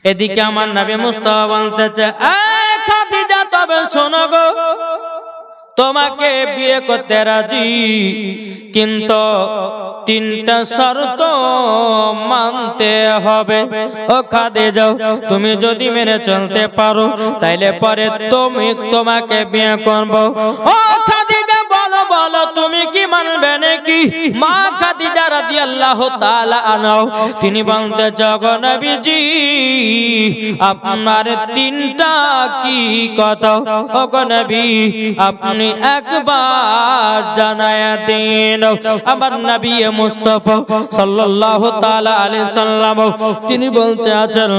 এদিকে আমার নবী মুস্তাফা বলতেছে, এই খাদিজা তবে শোনো গো, তোমাকে বিয়ে করতে রাজি, কিন্তু তিনটা শর্ত মানতে হবে। ও খাদিজা, তুমি যদি মেনে চলতে পারো তাইলে পরে তোমাকে বিয়ে করব। ও খাদিজা বলো বলো, তুমি কি মানবে নাকি? মা খাদিজা রাদিয়াল্লাহু তাআলা আনহা তিনি বলতে, গো নবীজি, আপনার তিনটা কি কথা? ও গো নবী, আপনি একবার জানায়া দিন। আমার নবী মুস্তাফা সাল্লাল্লাহু তাআলা আলাইহি সাল্লাম তিনি বলতে আছেন,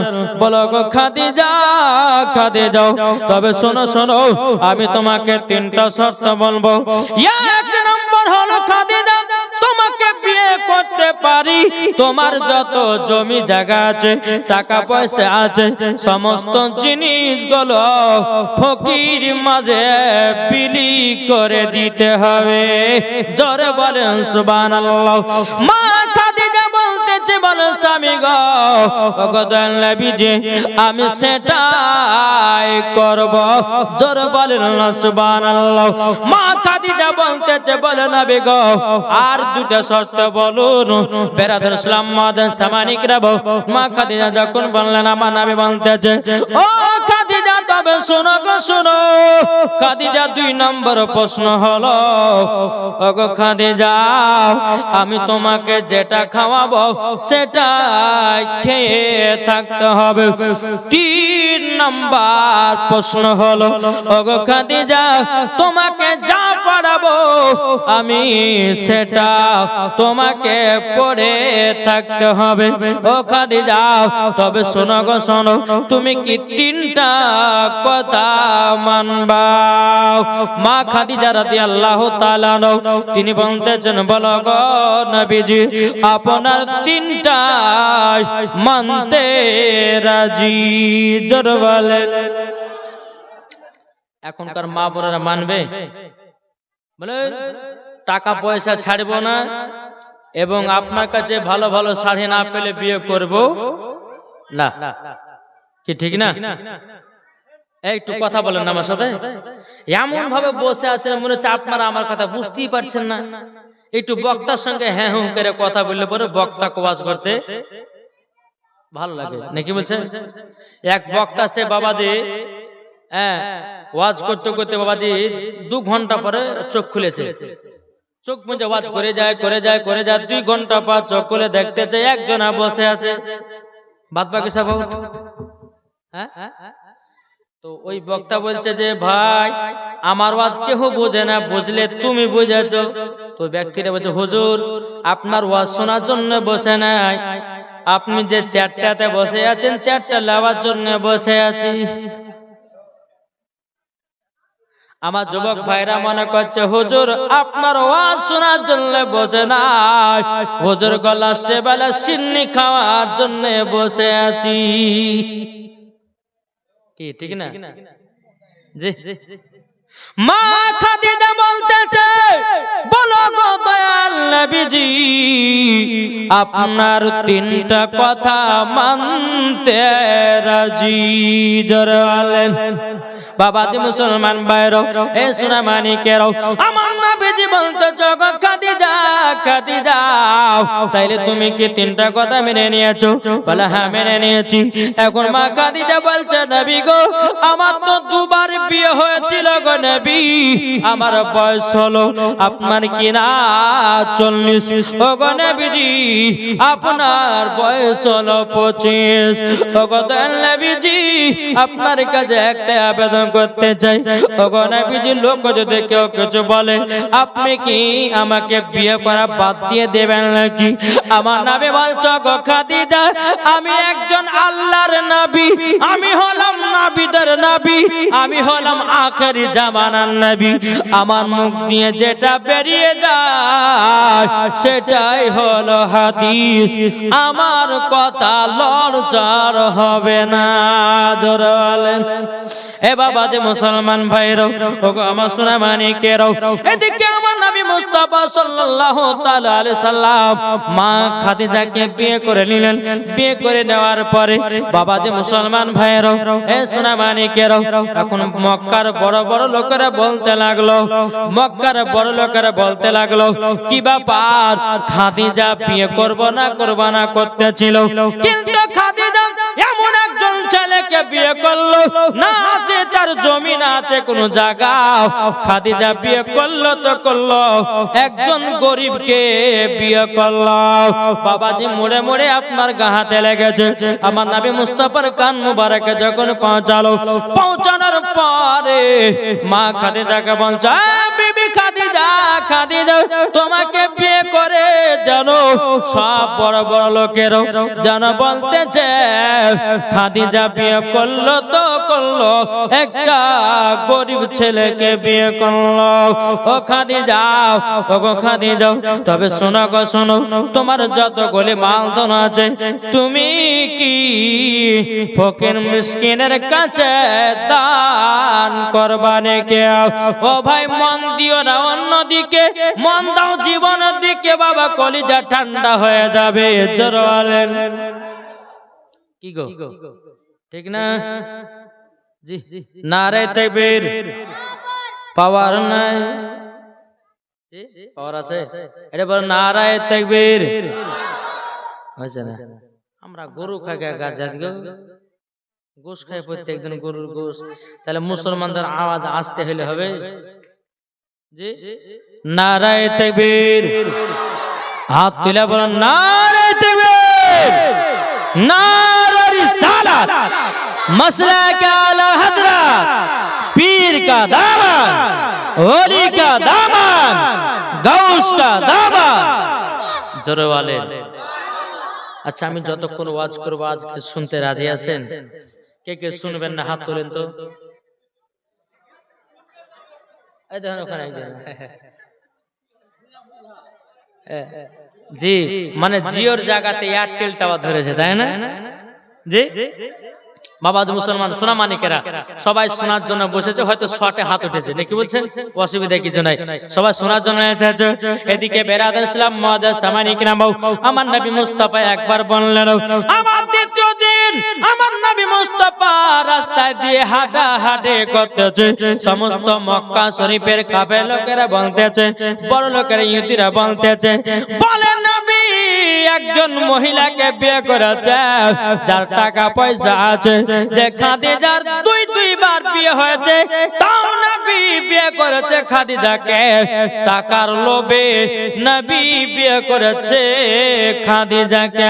বলো গো খাদিজা, খাদিজা তবে শোনো শোনো, আমি তোমাকে তিনটা শর্ত বলবো। এক নম্বর হলো খাদিজা, তোমাকে বিয়ে করতে পারি, তোমার যত জমি জায়গা আছে, টাকা পয়সা আছে, সমস্ত জিনিসগুলো ফকির মাঝে বিলি করে দিতে হবে। জোরে বলেন সুবহানাল্লাহ। মা খাদিজা বলতেছে, বলো স্বামী গো, ওগো দয়াল নবীজি, আমি সেটাই করব। জোরে বলেন সুবহানাল্লাহ। মা খাদিজা বলতেছে, বলে নবী গো, আর দুটো শর্ত বলুন। বেরাদর ইসলাম মাদান সামানিকরা, মা খাদিজা যখন বললেন, আমার নবী বলতেছে, ও খাদিজা তবে শোনো গো শোনো। খাদিজা দুই নম্বর প্রশ্ন হলো, ওগো খাদিজা, আমি তোমাকে যেটা খাওয়াবো সেটা খেয়ে থাকতে হবে। তিন নম্বর প্রশ্ন হলো, ওগো খাদিজা, তোমাকে যা পড়াবো আমি সেটা তোমাকে পড়ে থাকতে হবে। ও খাদিজা তবে শোনো গো শোনো, তুমি কি তিনটা কথা মানবা? মা খাদিজা রাদিয়াল্লাহু তাআলা তিনি বলতেছেন, বলো গো নবীজি, আপনার তিনটা মানতে রাজি। জোরে বলেন। এখনকার মা বোনেরা মানবে? বলে টাকা পয়সা ছাড়বো না, এবং আপনার কাছে ভালো ভালো শাড়ি না পেলে বিয়ে করব না, কি ঠিক না? একটু কথা বলেন আমার সাথে। এমন ভাবে বসে আছেন মনে হচ্ছে আপনারা আমার কথা বুঝতেই পারছেন না। একটু বক্তার সঙ্গে হ্যাঁ হুঁ করে কথা বললে পরে বক্তা ওয়াজ করতে ভালো লাগে নাকি বলছে? এক বক্তা সে বাবাজি ওয়াজ করতে করতে বাবাজি 2 ঘন্টা পরে চোখ খুলেছে। চোখ মুজে ওয়াজ করে যায় 2 ঘন্টা পর চোখ খুলে দেখতে চাই একজন বসে আছে, বাদ বাকি সব তো ওই বক্তা বলছে যে, ভাই আমার ওয়াজ কেউ বোঝে না, বুঝলে তুমি বুঝেছো। তো ব্যক্তিরা বলছে, হুজুর আপনার ওয়াজ শোনার জন্য বসে নাই, আপনি যে চেয়ারটাতে বসে আছেন চেয়ারটা নেওয়ার জন্য বসে আছি। আমার যুবক ভাইরা মনে করছে, হুজুর আপনার ওয়াজ শোনার জন্য বসে নাই, হুজুর লাস্টে বেলা সিন্নি খাওয়ার জন্য বসে আছি। কি ঠিক না? জি। মা খাদিজা বলতেছে, বলো গো দয়াল নবীজি, আপনার তিনটা কথা মানতে রাজি। জোরে বলেন। বাবাজি মুসলমান ভাইরা, এ সোনা মানিকেরা, আমার নবীজি বলতে, গো খাদিজা, খাদিজা তাইলে তুমি কি তিনটা কথা মেনে নিয়েছো? বলে হ্যাঁ মেনে নিয়েছি। এখন মা খাদিজা বলছে, নবী গো, আমার তো 2 বার বিয়ে হয়েছিল গো নবী, আমার বয়স হলো আপনার কি না 40। ও গো নবীজি, আপনার বয়স হলো 25। ও গো দয়াল নবীজি, আপনার কাছে একটা আবেদন করতে চাই। ও গো নবীজি, লোক যদি কেউ কিছু বলে, আপনি কি আমাকে বিয়ে করা বাদ দিয়ে দেবেন নাকি? আমার নবী বলছে, গো খাদিজা, আমি একজন আল্লাহর নবী, আমি হলাম নবীদের নবী, আমি হলাম আখেরি জামানার নবী। আমার মুখ দিয়ে যেটা বেরিয়ে যায় সেটাই হলো হাদিস, আমার কথা লড়চড় হবে না। জোরে বলেন। এ বাবা যে মুসলমান ভাইরাও, ওগো আমার সোনা মানিকেরাও, এদিকে আমার নবী মুস্তাফা সাল্লাল্লাহু তাআলা আলাইহি সাল্লাম মা খাদিজাকে বিয়ে করে নিলেন। বিয়ে করে নেওয়ার পরে বাবা যে মুসলমান ভাইরাও, এ সোনা মানিকেরাও, এখন মক্কার বড় বড় লোকেরা বলতে লাগলো, মক্কার বড় লোকেরা বলতে লাগলো, কি ব্যাপার খাদিজা বিয়ে করব না করতেছিল, কিন্তু খাদিজা এমন একজন ছেলেকে বিয়ে করলো, না আছে তার জমি, না আছে কোনো জায়গা, খাদিজা বিয়ে করলো তো করলো একজন গরিবকে বিয়ে করলো। বাবাজি মোড়ে মোড়ে আপনার গা হাতে লেগেছে। আমার নবী মুস্তাফার কান মুবারকে যখন পৌঁছালো, পৌঁছানোর পরে মা খাদিজাকে বলছে, বিবি খাদিজা, খাদিজা তোমাকে বিয়ে করে জানো সব বড় বড় লোকেরও জানো বলতেছে খাদিজা বিয়ে করলো তো করলো একটা গরিব ছেলেকে বিয়ে করলো। ও খাদিজা, ও গো খাদিজা, তবে শোনো গো শোনো, তোমার যতগুলি মালধন আছে তুমি কি ফকির মিসকিনের কাছে দান করবা নাকি? ও ভাই মন দিও না অন্যদিকে, মন দাও জীবনের দিকে, বাবা কলিজা ঠান্ডা হয়ে যাবে। জোরে বলেন কি গো, ঠিক না? জি, নারে তাকবীর। পাওয়ার নাই, পাওয়ার আছে, এটা বল নারে তাকবীর। হয়েছে না? আমরা গরু খাই গাজাত গো, গোশ খাই প্রত্যেকদিন গরুর গোশ, তাহলে মুসলমানদের আওয়াজ আসতে হলে হবে। জি, নারে তাকবীর। হাত তুলে বলেন নারে তাকবীর, नारे रिसालत, मसला का आला हजरत, पीर का दामन, ओली का दामन, गौश का दामन। जोरे वाले, अच्छा আমি যতক্ষণ ওয়াজ করব আজকে শুনতে রাজি আছেন? কে কে শুনবেন না হাত তোলেন তো। এই দেখেন ওখানে একজন। জি, মানে জিওর জায়গাতে এয়ারটেল টাওয়ার ধরেছে, তাই না? জি বাবা মুসলমান সোনা মানিকেরা সবাই শোনার জন্য বসেছে, হয়তো শর্টে হাত উঠেছে নাকি বলছেন, অসুবিধা কিছু নাই, সবাই শোনার জন্য এসেছে। এদিকে বেরাদার ইসলাম মুআজ্জাজ সামানি কিরাম, আমার নবী মুস্তাফা একবার বললেন, আমার দ্বিতীয় দিন আমার নবী মুস্তাফা রাস্তায় দিয়ে হাঁটা হাঁটে করতেছে, সমস্ত মক্কা শরীফের কাফের লোকেরা বলতেছে, বড় লোকেরা ইহুদিরা বলতেছে, বলেন নবী একজন মহিলাকে বিয়ে করেছে যার টাকা পয়সা আছে, যে খাদিজার দুইবার বিয়ে হয়েছে, তাও নবী বিয়ে করেছে খাদিজাকে টাকার লোভে, নবী বিয়ে করেছে খাদিজাকে।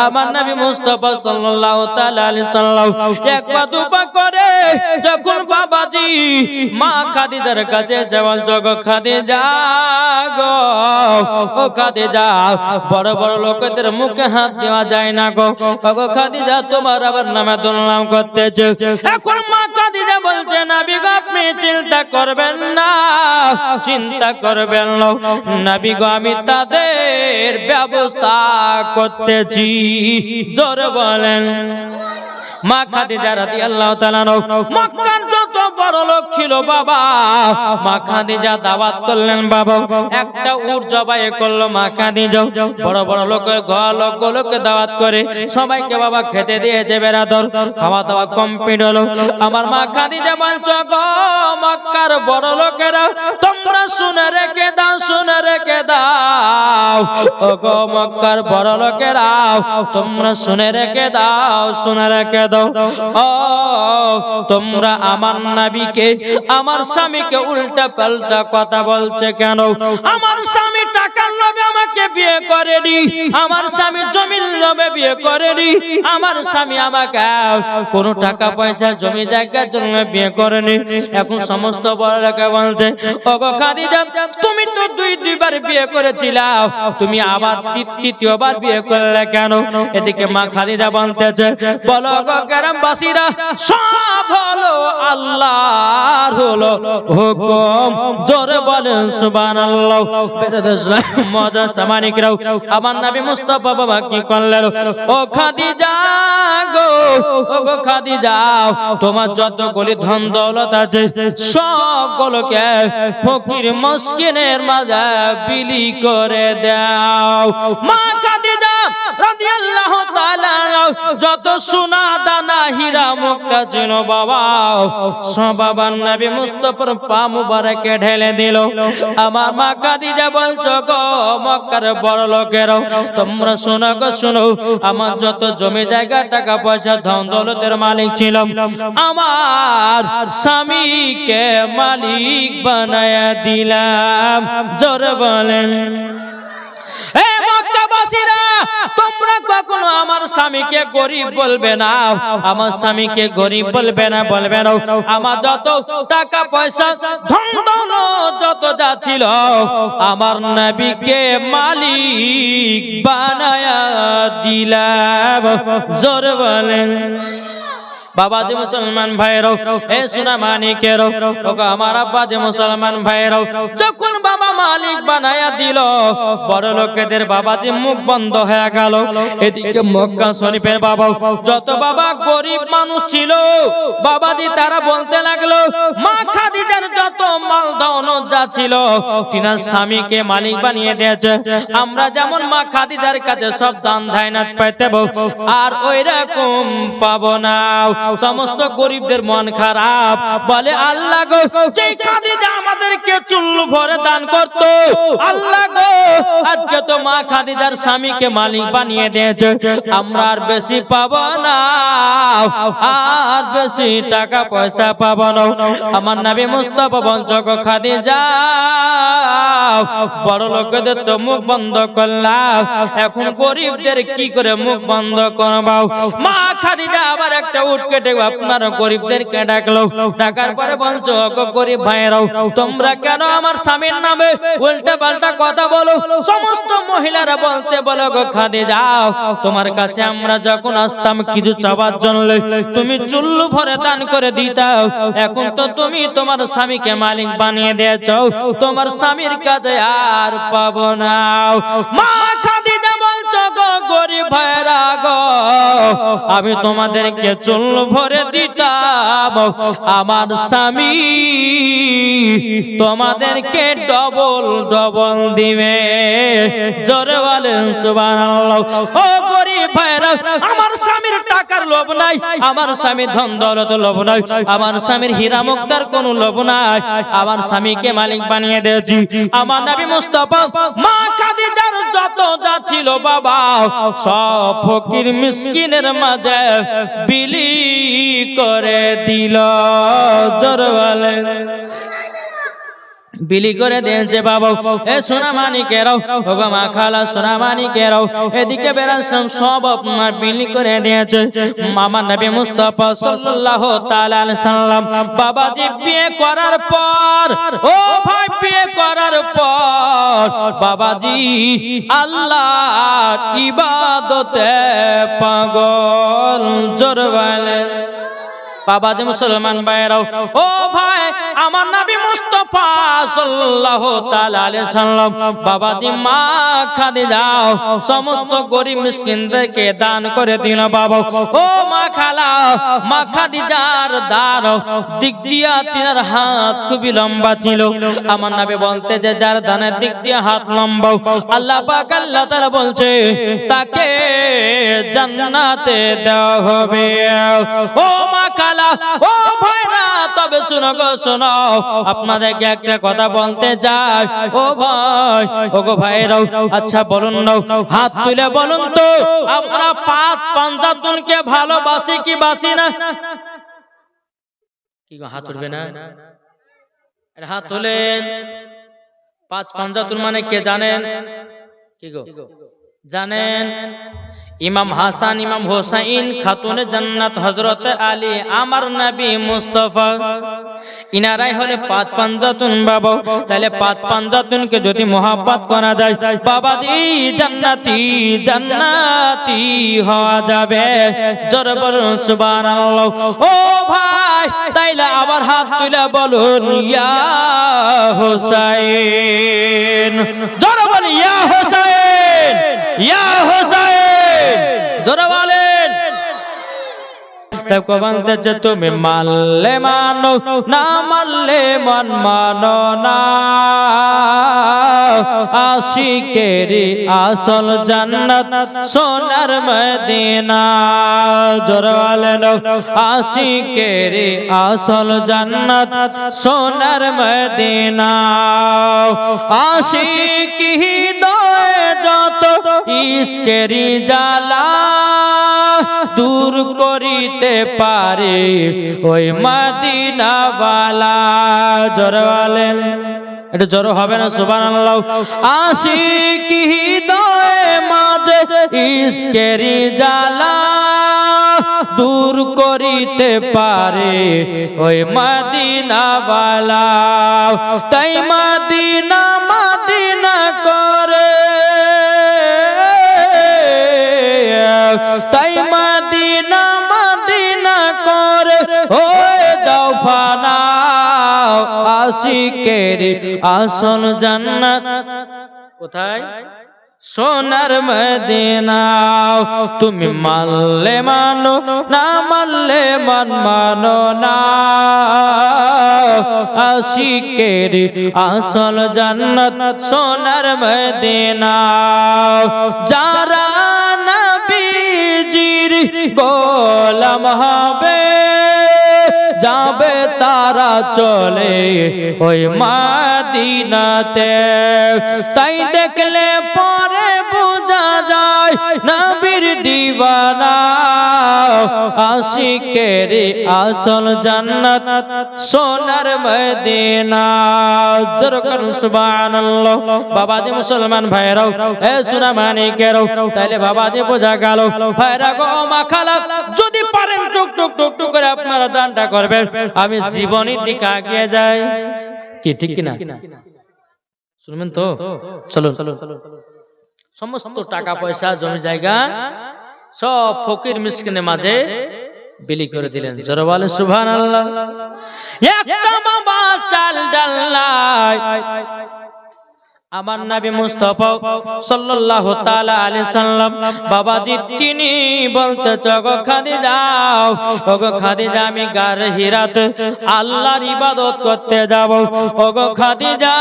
আমার নবী মুস্তাফা সাল্লাল্লাহু তাআলা আলাইহি সাল্লাম একবার দুবার করে যখন বাবাজি মা খাদিজার কাছে এসে বলছে, গো খাদিজা গো, ও খাদিজা বড় বড় লোকদের মুখে হাত দেওয়া যায় না গো, গো খাদিজা তোমার আবার নামে দুর্নাম করতেছে। এখন মা খাদিজা বলছে, নবী গো আপনি চিন্তা করবেন না, চিন্তা করবেন না নবী গো, আমি তাদের ব্যবস্থা করতেছি। জোরে বলেন। মা খাদিজা রাদিয়াল্লাহু তাআলা মক্কার যত বড় লোক ছিল বাবা, মা খাদিজা দাওয়াত করলেন বাবা, একটা উট জবাই করলো মা খাদিজা, বড় বড় লোকের লোকগুলোকে দাওয়াত করে সবাইকে বাবা খেতে দিয়েছে। বেরাদর খাওয়া দাওয়া কমপ্লিট হলো। আমার মা খাদিজা বলছো, গো মক্কার বড় লোকেরা তোমরা শুনে রেখে দাও, শুনে রেখে দাও, ও গো মক্কার বড় লোকেরা তোমরা শুনে রেখে দাও, শুনে রেখে দাও, ও তোমরা আমার নবীকে আমার স্বামীকে উল্টা পাল্টা কথা বলছে কেন? আমার স্বামী টাকার লোভে আমাকে বিয়ে করেনি, আমার স্বামী জমির লোভে বিয়ে করেনি, আমার স্বামী আমাকে কোনো টাকা পয়সা জমি জায়গার জন্য বিয়ে করেনি। এখন সমস্ত বড় লোকে বলছে, ও গো খাদিজা তুমি তো দুইবার বিয়ে করেছিলা, তুমি আবার তৃতীয়বার বিয়ে করলে কেন? এদিকে মা খাদিজা বলতেছে, বলো গো গ্রামবাসীরা সব হলো আল্লাহর হলো হুকুম। জোরে বলেন সুবহানাল্লাহ। বেরাদার ইসলাম মুআজ্জাজ সামানিকরাও আমার নবী মুস্তাফা বাবা কি করলেন ও খাদিজা গো ও গো খাদিজা তোমার যতগুলি ধন দৌলত আছে সবগুলোকে ফকির মিসকিনের মাঝে বিলি করে দাও মা খাদিজা রাদিয়াল্লাহু তাআলা যত সোনা দানা হীরা মুক্তা ছিল বাবা সব বাবার নবী মুস্তাফার পা মুবারকে ঢেলে দিল আমার মা খাদিজা বলছো গো মক্কার বড় লোকেরা তোমরা শোনো গো শোনো আমার যত জমি জায়গা টাকা পয়সা ধন দৌলতের মালিক ছিলাম আমার স্বামীকে মালিক বানায়া দিলাম জোরে বলেন এ মক্কাবাসীরা তোমরা কখনো আমার স্বামীকে গরিব বলবে না আমার স্বামীকে গরিব বলবে না আমার যত টাকা পয়সা ধন দৌলত যত যা ছিল আমার নবীকে মালিক বানায়া দিলাম জোরে বলেন বাবাজি মুসলমান ভাইরাও এ সোনা মানিকেরাও ওগো আমার আব্বাজি মুসলমান ভাইরাও যখন বাবা মালিক বানায়া দিল বড় লোকেদের বাবাজি মুখ বন্ধ হয়ে গেল এদিকে মক্কা শরীফের বাবা যত বাবা গরিব মানুষ ছিল বাবাজি তারা বলতে লাগলো মা খাদিজার যত মাল দৌলত যা ছিল তিনার স্বামীকে মালিক বানিয়ে দিয়েছে আমরা যেমন মা খাদিজার কাছে সব দান ধায়নাত পাইতেব আর ওই রকম পাবো না সমস্ত গরিবদের মন খারাপ বলে আল্লাহ গো যে খাদিজা আমাদেরকে চুল ভরে দান করত আল্লাহ গো আজকে তো মা খাদিজার স্বামীকে মালিক বানিয়ে দিয়েছে আমরা আর বেশি পাবো না আর বেশি টাকা পয়সা পাবো না আমার নবী মুস্তাফা বলছো গো খাদিজা বড় লোকদের তো মুখ বন্ধ করলাম এখন গরিবদের কি করে মুখ বন্ধ করবাও মা খাদিজা আবার একটা উট কেটে আপনার গরিবদেরকে ডাকলো ডাকার পরে বলছো গো গরিব ভাইরাও তোমরা কেন আমার স্বামীর নামে উল্টা পাল্টা কথা বলো সমস্ত মহিলারা বলতে বলো গো খাদিজা তোমার কাছে আমরা যখন আসতাম কিছু চাওয়ার জন্য তুমি চুল্লু ভরে দান করে দিতাও এখন তো তুমি তোমার স্বামীকে মালিক বানিয়ে দিয়েছো তোমার স্বামীর কাছে আর পাবো না মা খাদিজা বলছো গো গরিব ভাইরা গো আমি তোমাদেরকে চুল্লু ভরে দিতাম আমার স্বামী তোমাদেরকে ডবল ডবল দিবে জোরে বলেন সুবহানাল্লাহ ও গরিব ভাইরা আমার স্বামীর টাকার লোভ নাই আমার স্বামীর ধন দৌলত লোভ নাই আমার স্বামীর হীরা মুক্তার কোনো লোভ নাই আমার স্বামীকে মালিক বানিয়ে দিয়েছি আমার নবী মুস্তাফা মা খাদিজার যত যা ছিল বাবা সব ফকির মিসকিনের মাঝে বিলি করে দিল জোরে বলেন বিলি করে দিয়েছে বাবা এ সোনা মানিকেরাও ওগো মা খালা সোনা মানিকেরাও এদিকে বেরাসম সব আপনার বিলি করে দিয়েছে মামা নবী মুস্তাফা সাল্লাল্লাহু তাআলা আলাইহি সাল্লাম বাবাজি বিয়ে করার পর ও ভাই বিয়ে করার পর বাবাজি আল্লাহর ইবাদতে পাগল জোরে বলেন বাবাজি মুসলমান ভাইরাও ও ভাই আমার নবী মুস্তাফা সাল্লাল্লাহু তাআলা আলাইহি সাল্লাম বাবাজি মা খাদিজা সমস্ত গরিব মিসকিনদেরকে দান করে দিল বাবা ও মা খালা মা খাদিজার দান দিক দিয়া তিনার হাত খুবই লম্বা ছিল আমার নবী বলতে যে যার দানের দিক দিয়ে হাত লম্বা আল্লাহ পাক আল্লাহ তাআলা বলছে তাকে জান্নাতে দেওয়া হবে ও মা খালা ও ভাইরা তবে শুনো গো শোনো আপনাদেরকে একটা কথা বলতে চাই ও ভাই ও গো ভাইরাও আচ্ছা বলুন না হাত তুলে বলুন তো আমরা পাঁচ পাঞ্জাতনকে ভালোবাসি কি বাসি না কি গো হাত উঠবে না আরে হাত তোলেন পাঁচ পাঞ্জাতন মানে কে জানেন কি গো জানেন ইমাম হাসান ইমাম হোসাইন খাতুনে জান্নাত হযরত আলী আমার নবী মুস্তাফা ইনারাই হলে পাঁচ পাঞ্জাতন বাবা তাহলে পাঁচ পাঞ্জাতনকে যদি মোহাব্বত করা যায় বাবাজি জান্নাতি জান্নাতি হওয়া যাবে জোরে বলুন সুবহানাল্লাহ ও ভাই তাইলে আবার হাত তুলে বলুন ইয়া হোসাইন জোরে বলুন ইয়া হোসেন, ইয়া হোসেন, জোরে বলেন। বলতেছে তুমি মানলে মানো, না মানলে মন মানো না, আশিকেরি আসল জান্নাত সোনার মদিনা। জোরে বলেন, আশিকেরি আসল জান্নাত সোনার মদিনা। আশিক হৃদয়ে যত ইশকেরি জ্বালা দূর করিতে পারে ওই মদিনাওয়ালা। জোরে বলেন, এটা জোরে হবে না? সুবহানাল্লাহ। আশিক হৃদয়ে মাঝে ইশকেরি জ্বালা দূর করিতে পারে ওই মদিনাওয়ালা। তাই মদিনা মদিনা করে, তাই মদিনা মদিনা করে হয়ে যাও ফানা, আশিকের আসল জান্নাত কোথায়? সোনার মদিনা। তুমি মানলে মানো, না মানলে মন মানো না, আশিকের আসল জান্নাত সোনার মদিনা। যারা নবীজির গোলাম হবে যাবে তারা চলে ওই মদিনাতে। তাই দেখলে পরে বোঝা যায় নবীর দিওয়ানা, আশিকের আসল জান্নাত সোনার মদিনা। জোরে করুন সুবহানাল্লাহ। বাবাজি মুসলমান ভাইরাও, এ সোনা মানিকেরাও, তাইলে বাবাজি বোঝা গেল ভাইরা গো মা খালা, যদি পারেন টুক টুক টুক টুক করে আপনারা দানটা করবেন, আমি জীবনের দিকে এগিয়ে যাই। কি ঠিক কিনা? শুনবেন তো? চলুন। সমস্ত টাকা পয়সা জমি জায়গা সব ফকির মিসকিনের মাঝে বিলি করে দিলেন। জোরে বলেন সুবহানাল্লাহ। একটা বাবা চাল ডাল নাই, আমার নবী মুস্তাফা সাল্লাল্লাহু তাআলা আলাইহি সাল্লাম বাবাজি তিনি বলতে গো খাদিজা, ওগো খাদিজা আমি গার হিরাত আল্লাহর ইবাদত করতে যাব। ওগো খাদিজা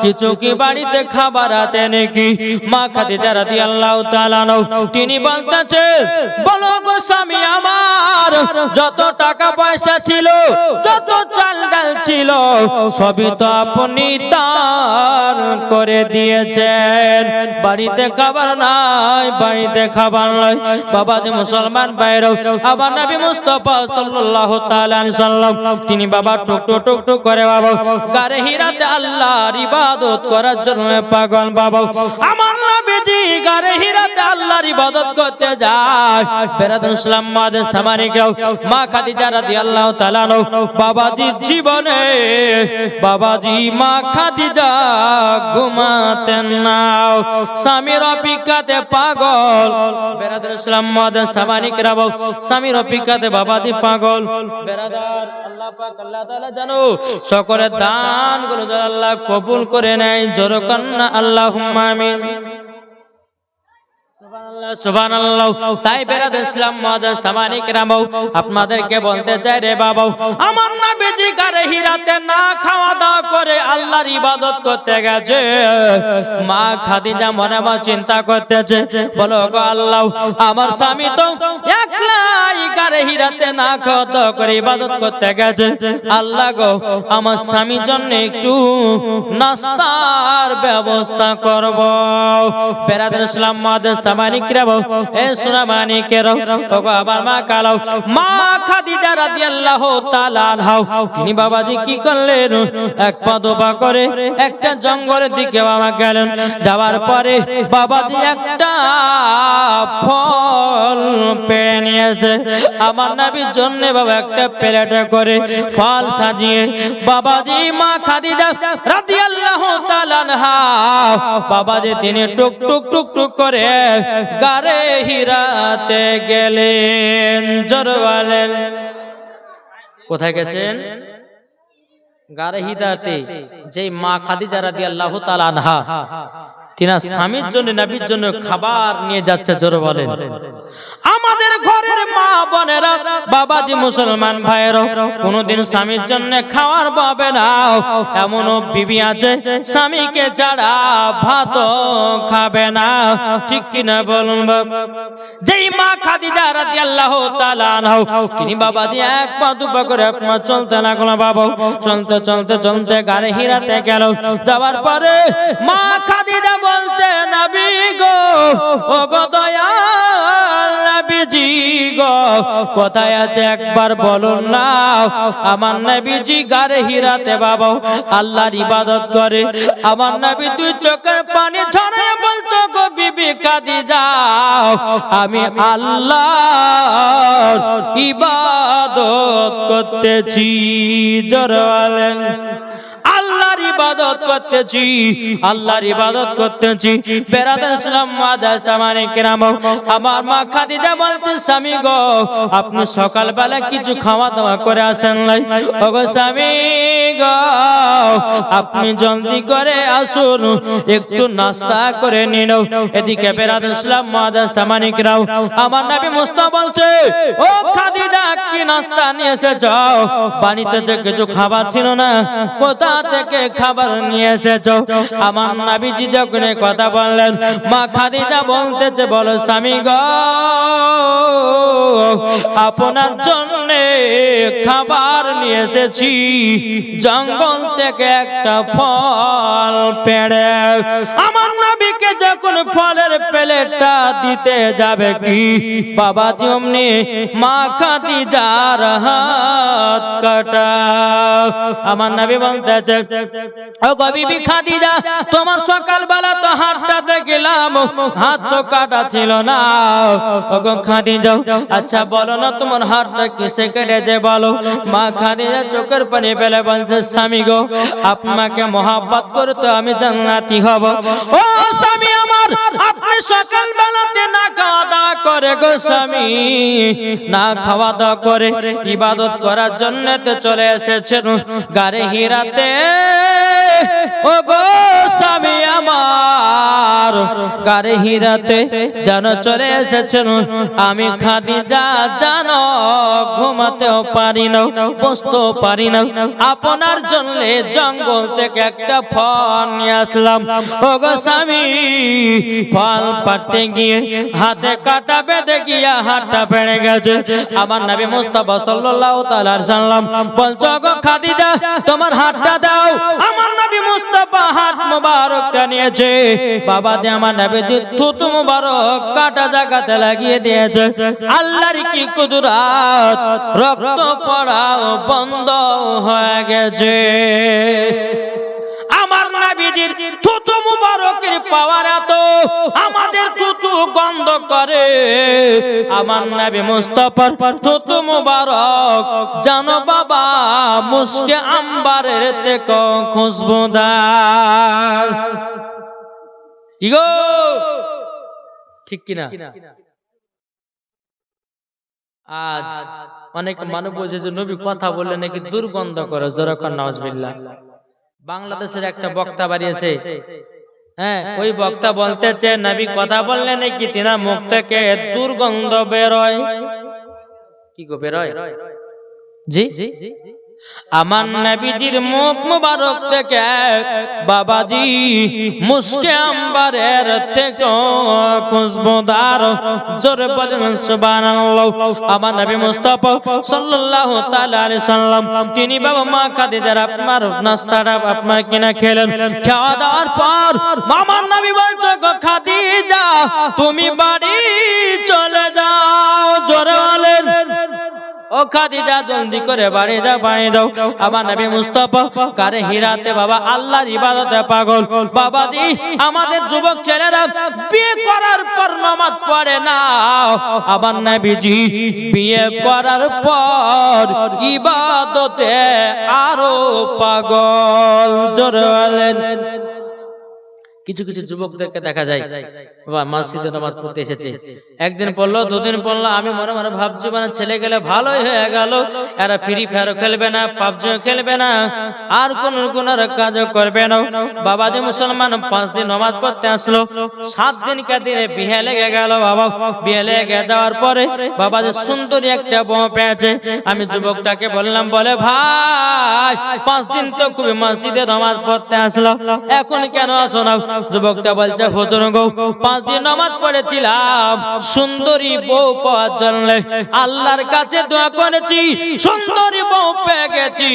কিছু কি বাড়িতে খাবার আছে নাকি? মা খাদিজা রাদিয়াল্লাহু তাআলা তিনি বলতেছে, বলো গো স্বামী আমার, যত টাকা পয়সা ছিল, যত চাল ডাল ছিল, সবই তো আপনি দান করে দিয়েছেন। বাড়িতে খাবার নাই, বাড়িতে খাবার নাই। বাবাজি মুসলমান ভাইরাও, আবার নবী মুস্তাফা সাল্লাল্লাহু তাআলা আলাইহি সাল্লাম তিনি বাবা টুক টুক টুক টুক করে বাবা গারে হিরাতে আল্লাহর ইবাদত করার জন্য পাগল। বাবা আমার নবীজি গারে হিরাতে আল্লাহর ইবাদত করতে যায়। বেরাদুল ইসলাম মাদের সামানিকরাও, মা খাদিজা রাদিয়াল্লাহু তাআলা বাবাজি জীবনে বাবাজি মা খাদিজা ঘুমাতেন না, স্বামীর অপেক্ষাতে পাগল। বেরাদুল ইসলাম মাদের সামানিকরাও স্বামীর অপেক্ষাতে বাবাজি পাগল। বেরাদার আল্লাহ পাক আল্লাহ তাআলা জানো সকলের দানগুলো আল্লাহ কবুল করে নেয়। জোরে কন্না আল্লাহুম্মা আমিন। সুবহানাল্লাহ। তাই বেরাদ ইসলাম মাদার সামানিক রামও আপনাদেরকে বলতে চাই রে বাবা, আমার নবীজি গারে হিরাতে না খাওয়া দাওয়া করে আল্লাহর ইবাদত করতে গেছে। মা খাদিজা মনে মনে চিন্তা করতেছে, বলো গো আল্লাহ, আমার স্বামী তো একলাই গারে হিরাতে না খাওয়া দাওয়া করে ইবাদত করতে গেছে। আল্লাহ গো, আমার স্বামীর জন্য একটু নাস্তার ব্যবস্থা করব। বেরাদ ইসলাম মাদার সামানিক এ সোনা মানিকের আবার মা কালাও মা খাদিজা রাদিয়াল্লাহু তাআলা আনহা তিনি বাবাজি কি করলেন, এক পা দুপা করে একটা জঙ্গলের দিকে বাবা গেলেন। যাওয়ার পরে বাবাজি একটা ফল পেড়ে নিয়েছে। আমার নবীর জন্য বাবা একটা প্লেটে করে ফল সাজিয়ে বাবাজি মা খাদিজা রাদিয়াল্লাহু তাআলা আনহা বাবাজি তিনি টুক টুক টুক টুক করে গারে হিরাতে গেলেন। জোরে বলেন, কোথায় গেছেন? গারে হিরাতে যে মা খাদিজা রাদিয়াল্লাহু তাআলা আনহা তিনার স্বামীর জন্য নবীর জন্য খাবার নিয়ে যাচ্ছে, জোরে বলেন। আমাদের ঘরের মা বোনেরা, বাবাজি মুসলমান ভাইয়েরা, কোনদিন স্বামীর জন্য খাওয়ার পাবে না। এমনও বিবি আছে স্বামীকে ছাড়া ভাত খাবে না, ঠিক কিনা বলুন বাবা? যেই মা খাদিজা রাদিয়াল্লাহু তাআলা আনহা, তিনি বাবাজি এক পা দু পা করে আপনার চলতে লাগলো বাবা। চলতে চলতে চলতে গারে হিরাতে গেল। যাওয়ার পরে মা খাদিজা বলছে, নবী গো, ও গো দয়াল নবীজি গো, কোথায় আছে একবার বলুন না। আমার নবীজি গারে হিরাতে বাবা আল্লাহর ইবাদত করে। আমার নবী দুই চোখের পানি ঝরে বলছো, গো বিবি খাদিজা, আমি আল্লাহর ইবাদত করতেছি, জোরে বলেন। আল্লাহর ইবাদত করতেছি, আল্লাহর ইবাদত করতেছি। বেরাদার ইসলাম মাদার জামানে কেরাম, আমার মা খাদিজা বলছে, স্বামী গো, আপনি সকালবেলা কিছু খাওয়া দাওয়া করে আসেন নাই? ওগো স্বামী গো, আপনি জলদি করে আসুন, একটু নাস্তা করে নিন। এদিকে বেরাদার ইসলাম মাদার জামানে কেরাম, আমার নবী মুস্তাফা বলছে, ও খাদিজা, কি নাস্তা নিয়ে এসেছো? বাড়িতে যে কিছু খাবার ছিল না, কোথা থেকে খাবার নিয়ে এসেছো? আমার নবীজি যখন কথা বললেন, মা খাদিজা বলতেছে, বলো স্বামী গো, আপনার জন্য খাবার নিয়ে এসেছি, জঙ্গল থেকে একটা ফল পেড়ে। আমার নবীকে যখন ফলের প্লেটটা দিতে যাবে কি বাবাজি, অমনি মা খাদিজার হাত কাটা। আমার নবী বলতেছে, ও গো বিবি খাদিজা, তোমার সকালবেলা তো হাতটা দেখলাম, হাত তো কাটা ছিল না। ও গো খাদিজা, আচ্ছা বলো না তোমার হাতটা কিসে কেটেছে বলো। মা খাদিজা চোখের পানি ফেলে বলছে, স্বামী গো, আপনাকে মহব্বত করে তো আমি জান্নাতি হব। ও স্বামী আমার, আপনি সকালবেলাতে না খাওয়া দাওয়া করে গো স্বামী, না খাওয়া দাওয়া করে ইবাদত করার জন্য তো চলে এসেছেন গারে হিরাতে। ও গো স্বামী আমার, গারে হিরাতে যেন চলে এসেছেন, আমি খাদিজা জানো ঘুমাতেও পারি না, বসতেও পারি না, আপনার জন্য জঙ্গল থেকে একটা ফল নিয়ে আসলাম। ও গো স্বামী, ফল পাড়তে গিয়ে হাতে কাটা বেঁধে গিয়া হাতটা ভেঙে গেছে। আমার নবী মুস্তাফা সাল্লাল্লাহু তাআলা আলাইহি সাল্লাম বলছো, গো খাদিজা, তোমার হাতটা দাও। আমার নবী মুস্তাফা হাত মুবারকটা নিয়েছে, বাবা যে আমার নবীর থুতু মুবারক কাটা জায়গাতে লাগিয়ে দিয়েছে। আল্লাহর কি কুদরত, রক্ত পড়া বন্ধ হয়ে গেছে। আমার নবীজির থুতু মুবারকের পাওয়ার এত, আমাদের থুতু গন্ধ করে। আমার নবী মুস্তাফার থুতু মুবারক জানো বাবা মুস্কে আম্বারের থেকে খুশবুদার। কি গো, ঠিক কিনা? আজ অনেক মানুষ বলছে যে নবী কথা বললে নাকি দুর্গন্ধ করে, জোরাকার নাউজুবিল্লাহ। বাংলাদেশের একটা বক্তা বাড়িয়েছে, হ্যাঁ, ওই বক্তা বলতেছে নবী কথা বললে নাকি তিনার মুখ থেকে দুর্গন্ধ বেরোয়। কি গো বেরোয়? জি, আমার নবীজির মুখ মুবারক থেকে বাবাজি মুস্কে আম্বারের থেকে খুশবুদার, জোরে বলেন সুবহানাল্লাহ। আমার নবী মুস্তাফা সাল্লাল্লাহু তাআলা আলাইহি সাল্লাম তিনি বাবা মা খাদিজার আপনার নাস্তাটা আপনার কিনা খেলেন। খাওয়া দাওয়ার পর আমার নবী বলছে, গো খাদিজা, তুমি বাড়ি চলে যাও, জোরে বলেন। ও খাদিজা, জলদি করে বাড়ি যাও, বাড়ি যাও। আমার নবী মুস্তাফা গারে হিরাতে বাবা আল্লাহর ইবাদতে পাগল। বাবাজি, আমাদের যুবক ছেলেরা বিয়ে করার পর নামাজ পড়ে না, আমার নবীজি বিয়ে করার পর ইবাদতে আরো পাগল, জোরে বলেন। কিছু কিছু যুবকদেরকে দেখা যায় বাবা মসজিদে নামাজ পড়তে এসেছে, একদিন পড়লো, দুদিন পড়লো, আমি মনে মনে ভাবছি মানে ছেলে গেলে ভালোই হয়ে গেল, এরা ফ্রি ফায়ারও খেলবে না, পাবজিও খেলবে না, আর কোন গুনার কাজও করবে না। বাবা যে মুসলমান 5 দিন নামাজ পড়তে আসলো, 7 দিন কে দিনে বিয়ে লেগে গেল। বাবা বিয়ে লেগে যাওয়ার পরে বাবা যে সুন্দরী একটা বউ পেয়েছে, আমি যুবকটাকে বললাম, বলে ভাই 5 দিন তো খুবই মসজিদে নামাজ পড়তে আসলো, এখন কেন আসো না? যুবকটা বলছে, হুজুর গো 5 দিন নামাজ পড়েছিলাম, সুন্দরী বউ পাওয়ার জন্য আল্লাহর কাছে দোয়া করেছি, সুন্দরী বউ পেয়ে গেছি,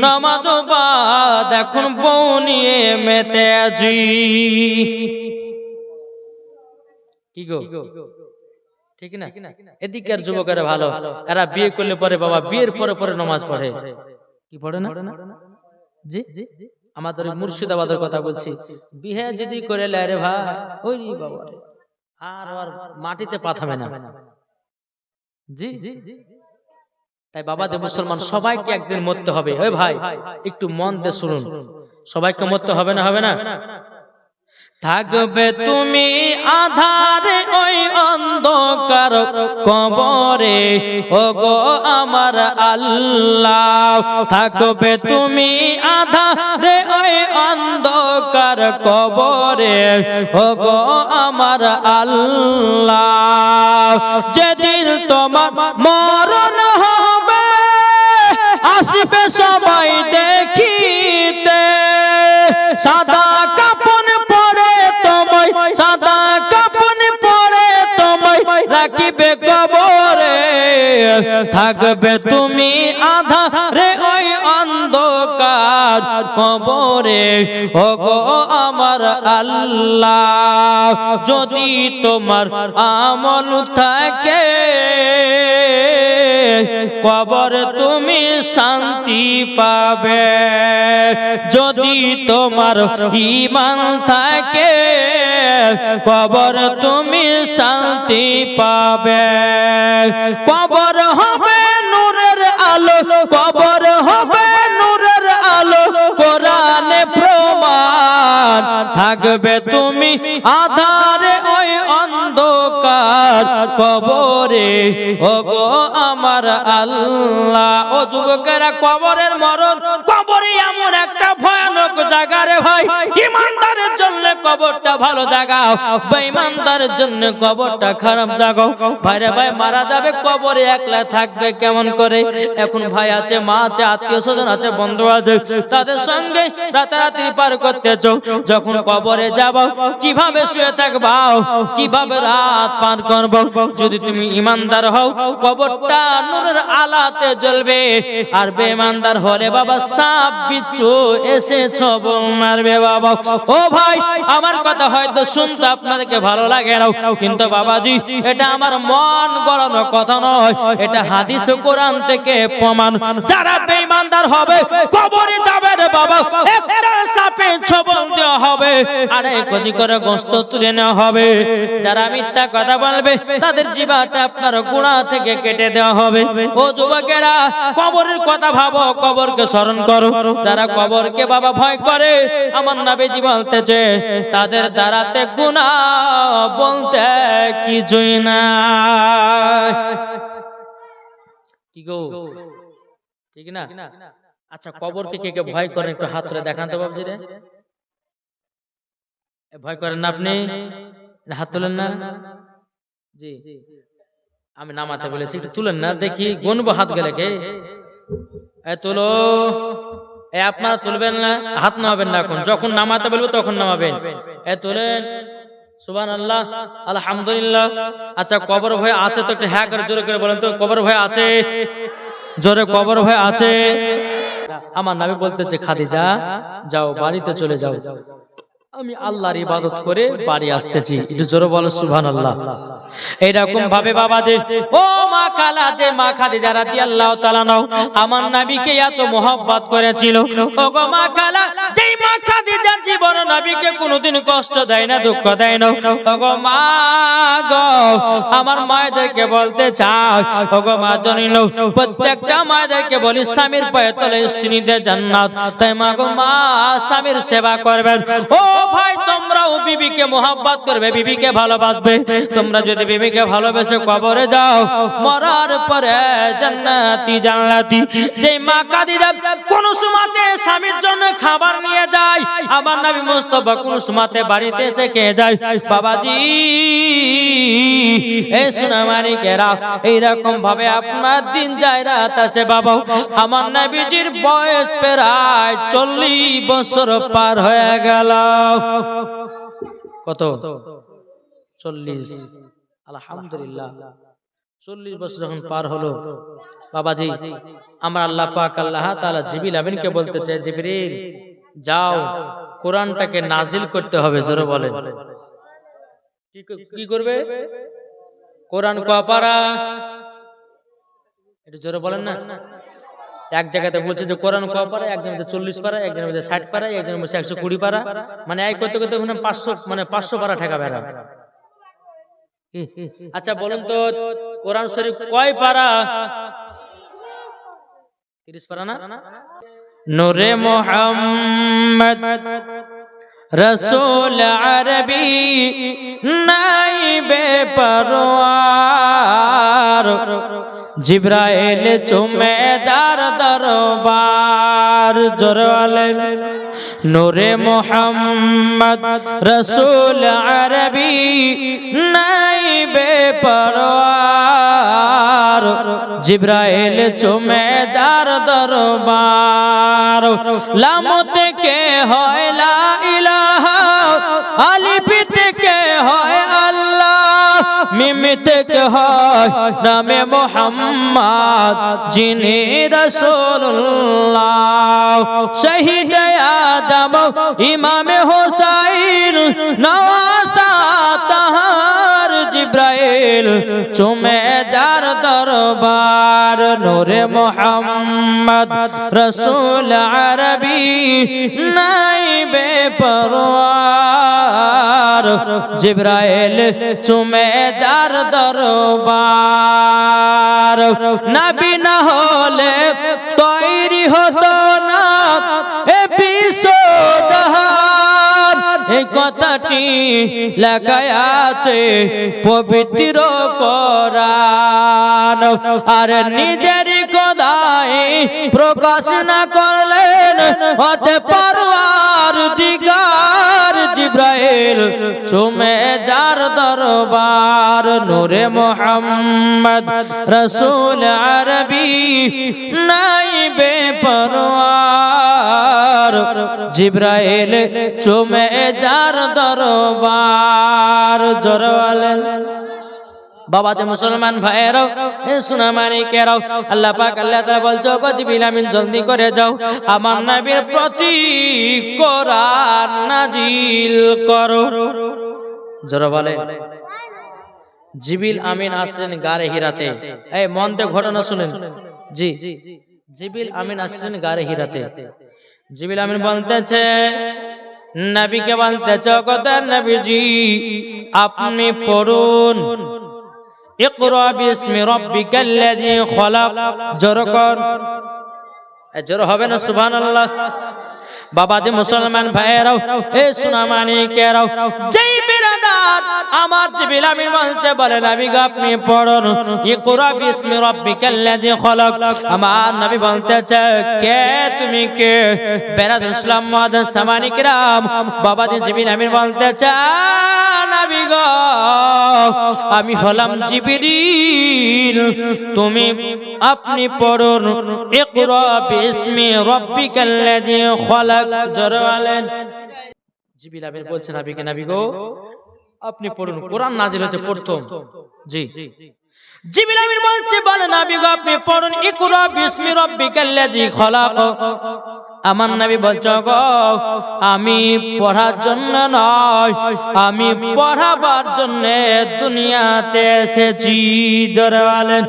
নামাজও বাদ, এখন বউ নিয়ে মেতে আছি। কি গো ঠিক না? এদিকের যুবকেরা ভালো, এরা বিয়ে করলে পরে বাবা বিয়ের পরে পরে নামাজ পড়ে, কি পড়ে না? জি আমাদের মুর্শিদাবাদের কথা বলছি, বিয়ে যদি করে রে ভাই ওই বাবা আর মাটিতে পাঠাবে না। জি তাই বাবা যে মুসলমান সবাইকে একদিন মরতে হবে। ওই ভাই একটু মন দিয়ে শুনুন, সবাইকে মরতে হবে না? হবে না? থাকবে তুমি আধারে ওই অন্ধকার কবরে, ওগো আমার আল্লাহ, থাকবে তুমি আধারে ওই অন্ধকার কবরে, ওগো আমার আল্লাহ, যেদিন তোমার মরণ হবে আসবে সবাই দেখিতে, সাদা কাপন পরে তোমায়, সাদা কাপন পরে তোমায় রাখিবে কবরে, থাকবে তুমি আধারে ওই অন্ধকার কবরে, ওগো আমার আল্লাহ, যদি তোমার আমল থাকে কবর তুমি শান্তি পাবে, যদি তোমার ঈমান থাকে কবর তুমি শান্তি পাবে, কবর হবে নূরের আলো, কবর হবে নূরের আলো, কোরআনে প্রমাণ, থাকবে তুমি আধারে ওই অন্ধকার কবরে, ওগো আমার আল্লাহ। ও যুবকেরা, কবরের মরণ, কবরে এমন একটা ভয়ানক জায়গা রে ভাই, ইমানদারের জন্য কবরটা ভালো জায়গা, বেঈমানদারের জন্য কবরটা খারাপ জায়গা। ভাইরে ভাই মারা যাবে, কবরে একলা থাকবে কেমন করে? এখন ভাই আছে, মা আছে, আত্মীয় স্বজন আছে, বন্ধু আছে, তাদের সঙ্গে রাতারাতি পার করতে চাও, যখন কবরে যাব কিভাবে শুয়ে থাকবা, কিভাবে রাত পার করব? যদি তুমি ইমানদার হও কবরটা নূরের আলাতে জ্বলবে, আর বেঈমানদার হলে বাবা সাপ বিচ্ছু এসে ছবল মারবে বাবা। ও ভাই আমার কথা হয়তো শুনতে আপনাদেরকে ভালো লাগে না, কিন্তু বাবাজি এটা আমার মন গড়ানো কথা নয়, এটা হাদিস ও কোরআন থেকে প্রমাণ। যারা বেঈমানদার হবে কবরে যাবে রে বাবা, একটা সাপে ছবল দেওয়া হবে, আর এক কেজি করে গোশত তুলে নেওয়া হবে। যারা মিথ্যা কথা বলবে তাদের জিহ্বাটা আপনার গোড়া থেকে কেটে দেওয়া হবে। ও যুবকেরা, কবরের কথা ভাবো, কবরকে স্মরণ করো। যারা কবরকে বাবা ভয় করে, আমার নবীজি বলতেছে তাদের দ্বারাতে গুনাহ বলতে কিছুই না। কি গো ঠিক না? আচ্ছা, কবরকে কে কে ভয় করেন একটু হাত তুলে দেখান তো বাবজি রে। ভয় করেন না আপনি? হাত তুলেন না? জি আমি নামাতে বলেছি, একটু তুলেন না দেখি, গুনবো হাত গেলে কে। তুলো, আপনারা তুলবেন না, হাত নামাবেন না, এখন যখন নামাতে বলবো তখন নামাবেন। তুলেন, সুবহানাল্লাহ, আলহামদুলিল্লাহ। আচ্ছা, কবর ভয় আছে তো একটু হ্যাঁ করে জোরে করে বলেন তো, কবর ভয় আছে? জোরে, কবর ভয় আছে? আমার নবী বলতেছে, খাদিজা যাও বাড়িতে চলে যাও, আমি আল্লাহর ইবাদত করে বাড়ি আসতেছি। একটু জোরে বলো সুবহানাল্লাহ। এইরকম ভাবে বাবা যে ও মা খালা, যে মা খাদিজা রাদিয়াল্লাহু তাআলা নাও আমার নবীকে এত মহব্বত করেছিল, ও গো মা খালা, যেই মা খাদিজা জীবন নবীকে কোনোদিন কষ্ট দেয় না, দুঃখ দেয় না। ও গো মা গো, আমার মায়েদেরকে বলতে চাই, ও গো মা জানিল, প্রত্যেকটা মায়েদেরকে বলি স্বামীর পায়ে তলে স্ত্রীদের জান্নাত। তাই মা গো, মা স্বামীর সেবা করবেন। ও ভাই তোমরাও বিবিকে মোহাব্বত করবে, বিবিকে ভালোবাসবে। তোমরা যদি বিবিকে ভালোবেসে কবরে যাও, মরার পরে জান্নাতি জান্নাতি। যেই মা খাদিজা কোন সময়তে স্বামীর জন্য খাবার নিয়ে যায়, আবার নবী মুস্তাফা কোন সময়তে বাড়িতে এসে খেয়ে যায়। বাবাজি এই সোনামানিকেরা, এইরকম ভাবে আপনার দিন যায় রাত আছে বাবা। আমার নবীজির বয়স প্রায় 40 বছর পার হয়ে গেল। কত? 40। আলহামদুলিল্লাহ, 40 বছর যখন পার হলো বাবাজি, আমার আল্লাহ পাক আল্লাহ তাআলা জিবরিল আমিনকে বলতে চায়, জিবরিল যাও কোরআনটাকে নাজিল করতে হবে। জোরে বলেন কি করবে? কোরআন কপারা, একটু জোরে বলেন না। এক জায়গাতে বলছে যে কোরআন কপারা, একজন 40 পারা, একজন 60 পারা, একজন 120 পারা, মানে এই করতে করতে 500 পারা ঠেকাবে না। আচ্ছা বলুন তো কোরআন শরীফ কয় পারা? 30 পারা না? নূরে মুহাম্মদ রসুল আরবি নাইবে পরওয়ার, জিব্রাইল চুমে দার দরবার। জোরে নূরে মুহাম্মদ রসুল আরবি নাইবে পরওয়ার, জিব্রাইল চুমে দার দরবার। লাম থেকে হয় লা ইলাহা, আলিফ থেকে হয় আল্লাহ, মিম থেকে হয় নামে মুহাম্মদ যিনি রাসূলুল্লাহ। শহীদ আদম ইমামে হোসাইন নওয়াসা তাহার, জিব্রাইল চুমে যার দরবার। নূরে মুহাম্মদ রসুল আরবি নাইবে পরওয়ার, জিব্রাইল চুমে যার দরবার। নবী না হলে তৈরি হতো না এ বিশ্বজাহান, এই কথাটি লেখা আছে পবিত্র কোরআন। আর নিজের খোদাই প্রকাশ না করলেন হতে পরওয়ার দিগার, জিব্রাইল চুমে যার দরবার। নূরে মুহাম্মদ রসুল আরবি নাইবে পরওয়ার, জিব্রাইল চুমে যার দরবার। জোরে বলেন বাবা যে মুসলমান ভাইয়েরাও, এ সোনামানিকেরাও, আল্লাহ পাক আল্লাহ তাআলা বলছো গো জিবরিল আমিন জলদি করে যাও, আমার নবীর প্রতি কোরআন নাজিল করো। জোরে বলে জিবরিল আমিন আসলেন গারে হিরাতে। এই মন দিয়ে ঘটনা শুনেন জি। জিবরিল আমিন আসলেন গারে হিরাতে। জিবরিল আমিন বলতেছে নবীকে বলতেছে কথা নবীজি আপনি পড়ুন ইকরা বিসমি রাব্বিকাল্লাযী খলাক। জোরে কর, জোরে হবে না সুবহানাল্লাহ। বাবা যে মুসলমান ভাইয়েরাও, এ সোনামানিকেরাও, যেই বিরাদার আমার জিবরিল আমিন বলতে বলে নবী গো আপনি পড়ুন ইকরা বিসমি রাব্বিকাল্লাযী খলাক। আমার নবী বলতেছে কে তুমি কে? বিরাদার ইসলাম মুআজ্জাজ সামানিকরাম, বাবা যে জিবরিল আমিন বলতেছে নবী গো আমি হলাম জিবরিল, তুমি আপনি পড়ুন ইকরা বিসমি রাব্বিকাল্লাযী খলাক। জোরে বলেন জিবরিল আমিন বলছেন নবীকে নবী গো আপনি পড়ুন, কোরআন নাজিল হয়েছে প্রথম। জি জিবরিল আমিন বলছে বলে নবী গো আপনি পড়ুন ইকরা বিসমি রাব্বিকাল্লাযী খলাক। আমার নবী বলছো গো আমি পড়ার জন্য নয়, আমি পড়াবার জন্য দুনিয়াতে এসেছি। জোরে বলেন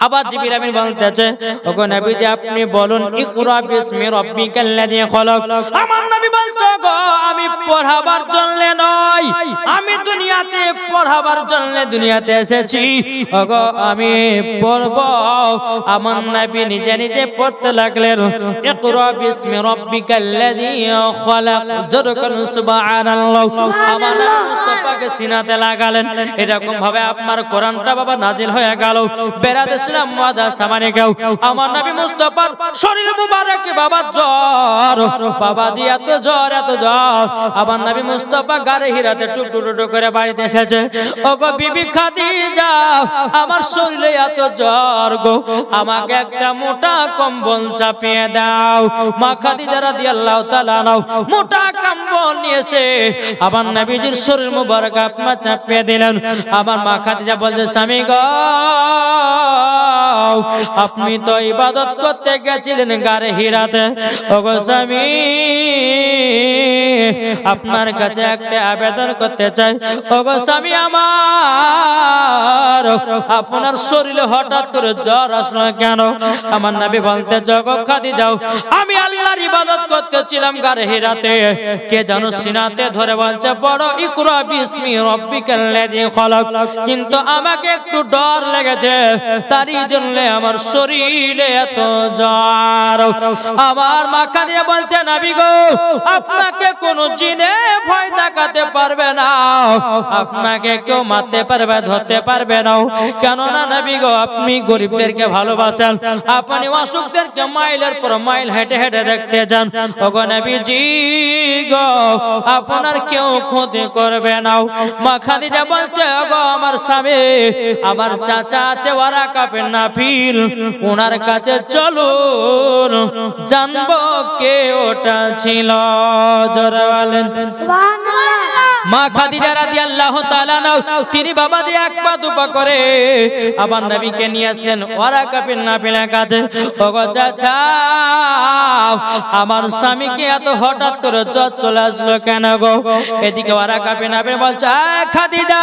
আবার জিবরিল আমিন বলতেছে ওগো নবীজি আপনি বলুন ইকরা বিসমি রাব্বিকাল্লাযী খলাক। আমার নবী বলছো গো আমি পড়াবার জন্য নয়, আমি দুনিয়াতে পড়াবার জন্য দুনিয়াতে এসেছি। ওগো আমি পড়ব। আমার নবী নিজে নিজে পড়তে লাগলেন ইকরা বিসমি রাব্বিকাল্লাযী খলাক। জোরে করুন সুবহানাল্লাহ। আমার নবী মুস্তাফাকে সিনাতে লাগালেন। এরকম ভাবে আপনার কোরআনটা বাবা নাজিল হয়ে গেল। বেরাদের ইসলাম মাদার সামানে কেউ আমার নবী মুস্তাফার শরীর মুবারকে বাবা জ্বর, বাবা জি এত জ্বর এত জ্বর। আমার নবী মুস্তাফা গারে হিরাতে টুক টুক টুক করে বাড়িতে এসেছে। ওগো বিবি খাদিজা আমার শরীরে এত জ্বর গো, আমাকে একটা মোটা কম্বল চাপিয়ে দাও। মা খাদিজা রাদিয়াল্লাহু তাআলা নাও মোটা কম্বল নিয়েছে আমার নবীজির শরীর মুবারক আপনা চাপিয়ে দিলেন। আমার মা খাদিজা বলছে স্বামী গো আপনি তো ইবাদত করতে গেছিলেন গারে হিরাতে। ওগো স্বামী আপনার কাছে একটা আবেদন করতে চাই। ওগো স্বামী আমার আপনার শরীরে হঠাৎ করে জ্বর আসলো কেন? আমার নবী বলতে জগ খাদিজা আমি আল্লাহর ইবাদত করতেছিলাম গারে হিরাতে, কে জানো সিনাতে ধরে বলছে বড় ইকরা বিসমি রাব্বিকাল্লাযী খলাক, কিন্তু আমাকে একটু ডর লেগেছে তারই জন্য আমার শরীরে এত জ্বর। আমার মা খাদিজা বলছে নবী গো আপনাকে কোন জিনে ভয় দেখাতে পারবে না, আপনাকে কেউ মারতে পারবে ধরতে পারবে না। কেননা নবী গো আপনি গরিবদেরকে ভালোবাসেন, আপনি অসুখদেরকে মাইলের পর মাইল হেঁটে হেঁটে দেখতে যান। ওগো নবীজি গো আপনার কেউ ক্ষতি করবে না। মা খাদিজা বলছে ওগো আমার স্বামী আমার চাচা আছে ওয়ারাকা বিন নাফিল, ওনার কাছে চলুন জানবো কে ওটা ছিল। জোরে বলেন সুবহানাল্লাহ। মা খাদিজা রাদিয়াল্লাহু তাআলা নাও তিনি বাবা দিয়ে এক পা দুপা করে আবার নবীকে নিয়ে আসলেন ওয়ারাকা বিন নাফিলের কাছে। ওগো চাচা আমার স্বামীকে এত হঠাৎ করে জ্বর চলে আসলো কেন গো? এদিকে ওয়ারাকা বিন নাফিল বলছে খাদিজা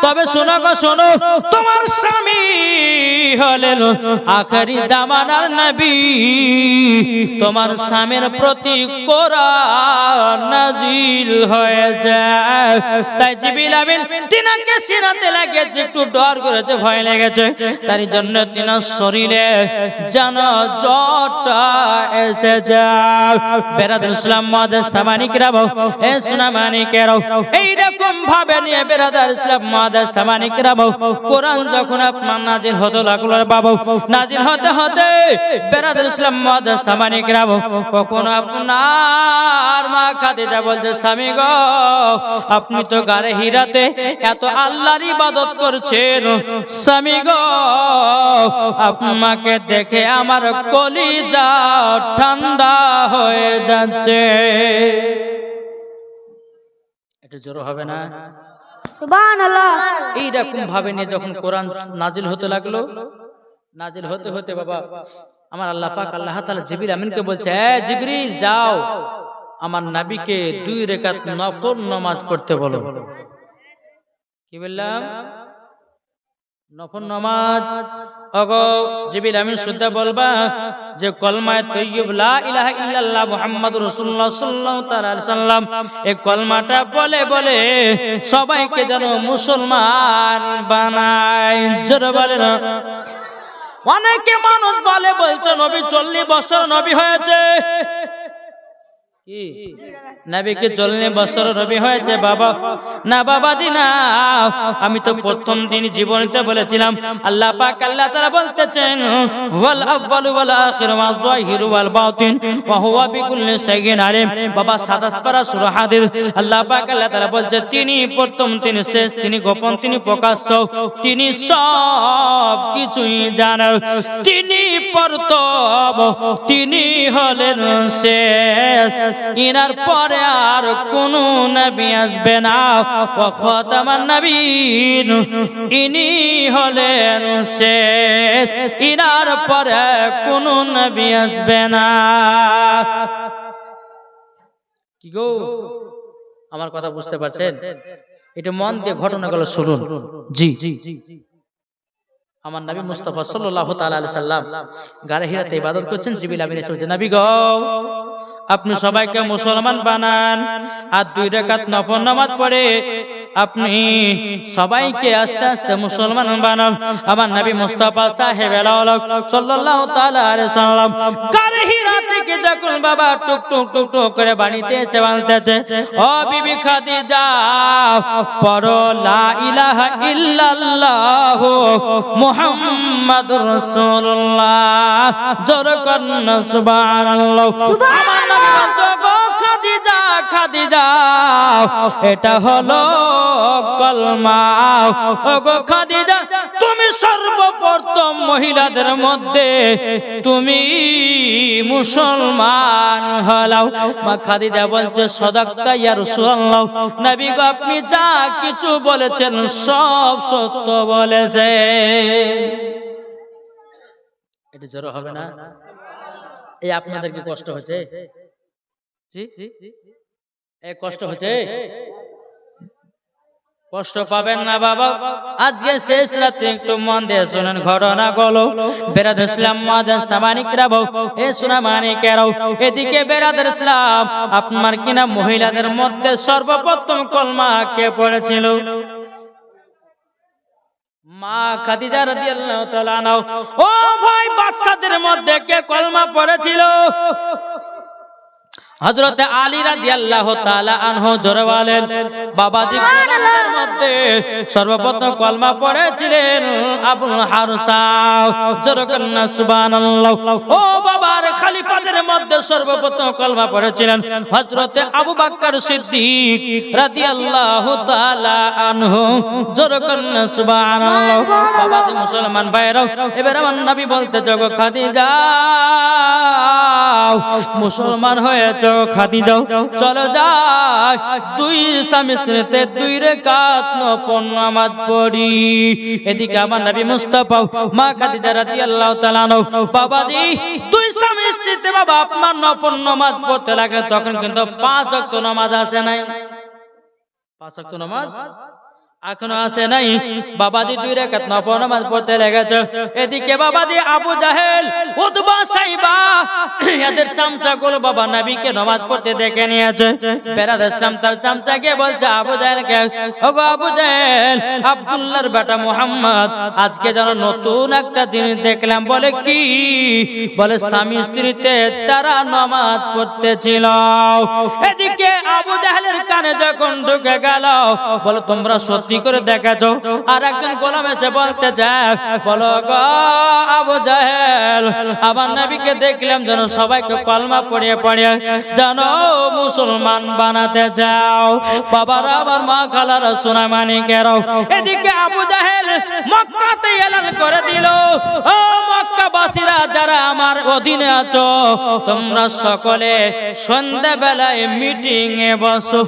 তবে শোনো গো শোনো, তোমার স্বামী হলেন আখেরি জামানার নবী, তোমার স্বামীর প্রতি কোরআন নাজিল হয়ে যায়। তাই জিবরিল আমিন তিনাকে সিনাতে লাগিয়েছে, একটু ডর করেছে ভয় লেগেছে, তার জন্য তিনার শরীরে যেন জ্বরটা এসে যায়। বেরাদুল ইসলাম মাদার সামানিকরাও এ সুনামানিকেরাও এইরকম ভাবে নিয়ে বেরাদার ইসলাম মাদার সামানিকরাও কোরআন যখন আপনার নাজিল হতে লাগলো বাবা, নাজিল হতে হতে বেরাদুল ইসলাম মাদার সামানিকরাও কখনো আপনার মা খাদিজা বলছে স্বামী গো আপনি তো গারে হিরাতে এত আল্লাহর ইবাদত করছেন, স্বামী গো আপনাকে দেখে আমার কলিজা ঠান্ডা হয়ে যাচ্ছে। এটা জোর হবে না? সুবহানাল্লাহ। এইরকম ভাবে নিয়ে যখন কোরআন নাজিল হতে লাগলো, নাজিল হতে হতে বাবা আমার আল্লাহ পাক আল্লাহ তাআলা জিবরিল আমিনকে বলছে জিবরিল যাও আমার নবীকে 2 রাকাত নফল নামাজ পড়তে বলো। কি বললাম? নফল নামাজ। ওগো জিবরিল আমিন শুদ্ধ বলবা যে কলমায়ে তৈয়ব লা ইলাহা ইল্লাল্লাহ মুহাম্মাদুর রাসূলুল্লাহ সাল্লাল্লাহু তাআলা আলাইহি সাল্লাম এই কলমাটা বলে বলে সবাইকে যেন মুসলমান বানায়। জোরে বলে না। অনেকে মানুষ বলে বলছে নবী 40 বছর নবী হয়েছে, কি নবীকে 40 বছর নবী হয়েছে বাবা? না বাবাজি না, আমি তো প্রথম দিন জীবনীতে বলেছিলাম আল্লাহ পাক আল্লাহ তাআলা বলতেছেন ওয়াল আউয়ালু ওয়াল আখিরু ওয়াল যাহিরু ওয়াল বাতিন ওয়া হুয়া বিকুল্লি শাইইন আলিম। বাবা 27 পারা সূরা হাদিদ আল্লাহ পাক আল্লাহ তাআলা বলছে তিনি প্রথম তিনি শেষ, তিনি গোপন তিনি প্রকাশ্য, তিনি সব কিছুই জানেন, তিনি প্রথম তিনি হলেন শেষ, ইনার পরে আর কোন নবী আসবে না। ওয়া খাতামান নবীন ইনি হলেন শেষ, ইনার পরে কোন নবী আসবে না। কি গো আমার কথা বুঝতে পারছেন? এটা মন দিয়ে ঘটনাগুলো শুনুন। জি আমার নবী মুস্তাফা সাল্লাল্লাহু তাআলা আলাইহি সাল্লাম গারে হিরাতে ইবাদত করছেন। জিবরিল আমিন এসে বলছে, নবী গো আপনি সবাইকে মুসলমান বানান আর 2 রাকাত নফল নামাজ পড়ে আপনি সবাইকে আস্তে আস্তে মুসলমান বানান। আমার নবী মুস্তাফা সাহেব সাল্লাল্লাহু তাআলা আলাইহি সাল্লাম গারে হিরা থেকে যখন বাবা টুক টুক টুক টুক করে বাড়িতে এসে বলতেছে, ও বিবি খাদিজা পড়ো লা ইলাহা ইল্লাল্লাহ মুহাম্মাদুর রাসূলুল্লাহ, জোরে করুন সুবহানাল্লাহ। আমার নবী বলতো, গো খাদিজা খাদিজা এটা হলো কলমা। ও গো খাদিজা তুমি সর্বপ্রথম মহিলাদের মধ্যে তুমি মুসলমান হলাও। মা খাদিজা বলছে, সাদাক্তা ইয়া রাসূলুল্লাহ, নবী গো আপনি যা কিছু বলেছেন সব সত্য বলেছেন। এটা জোরে হবে না? এই আপনাদের কি কষ্ট হচ্ছে? জি এই কষ্ট হচ্ছে? কষ্ট পাবেন না বাবা। আজকে শেষ রাতে একটু মন দিয়ে শুনেন ঘটনা গুলো। বেরাদর ইসলাম মাদান সামানিকরা বউ এ সোনা মানিকেরাও এদিকে বেরাদর ইসলাম আপনার কিনা মহিলাদের মধ্যে সর্বপ্রথম কলমা কে পড়েছিল? মা খাদিজা রাদিয়াল্লাহু তাআলা আনহা। ও ভাই বাচ্চাদের মধ্যে কে কলমা পড়েছিল? হযরত আলী রাদিয়াল্লাহু তাআলা আনহু জোরে বলেন। বাবাজি মুসলমানদের মধ্যে সর্বপ্রথম কলমা পড়েছিলেন আবুল হারসা, জোরে করুন সুবহানাল্লাহ। ও বাবার খলিফাদের মধ্যে সর্বপ্রথম কলমা পড়েছিলেন হযরত আবু বকর সিদ্দিক রাদিয়াল্লাহু তাআলা আনহু, জোরে করুন সুবহানাল্লাহ। বাবাজি মুসলমান ভাইরা এবার আমার নবী বলতে, জগো খাদিজা মুসলমান হয়েছে খাদিজা, চলো যাই 2 স্বামী স্ত্রীতে 2 রাকাত নফল নামাজ পড়ি। এদিকে আমার নবী মুস্তাফা মা খাদিজা রাদিয়াল্লাহু তাআলা আনহা বাবাজি 2 স্বামী স্ত্রীতে বাবা আপনার নফল নামাজ পড়তে লাগে, তখন কিন্তু 5 ওয়াক্ত নামাজ আসে নাই। 5 ওয়াক্ত নামাজ এখনো আসে নাই। বাবাজি 2 রাকাত নফল নামাজ পড়তে লেগেছে। এদিকে বাবাজি আবু জাহেল উতবা সাইবা এদের চামচাগুলো বাবা নবীকে নামাজ পড়তে দেখে নিয়েছে। বেরাদর ইসলাম তার চামচাকে বলছে, আবু জাহেলকে, ওগো আবু জাহেল আব্দুল্লাহর বেটা মুহাম্মদ আজকে যেন নতুন একটা জিনিস দেখলাম। বলে কি? বলে স্বামী স্ত্রীতে তারা নামাজ পড়তেছিল। এদিকে আবু জাহেলের কানে যখন ঢুকে গেল, বলে তোমরা সত্যি করে দেখেছো? আর একজন গোলাম এসে বলতে চায়, বলো গো আবু জাহেল আমার নবীকে দেখলাম যেন সবাইকে কলমা পড়িয়ে পড়িয়ে যেন মুসলমান বানাতে যাও। বাবারা আমার মা খালারা সোনা মানিকেরাও এদিকে আবু জাহেল মক্কাতে এলান করে দিল, ও মক্কাবাসীরা যারা আমার অধীনে আছো তোমরা সকলে সন্ধ্যাবেলায় মিটিং এ বসো।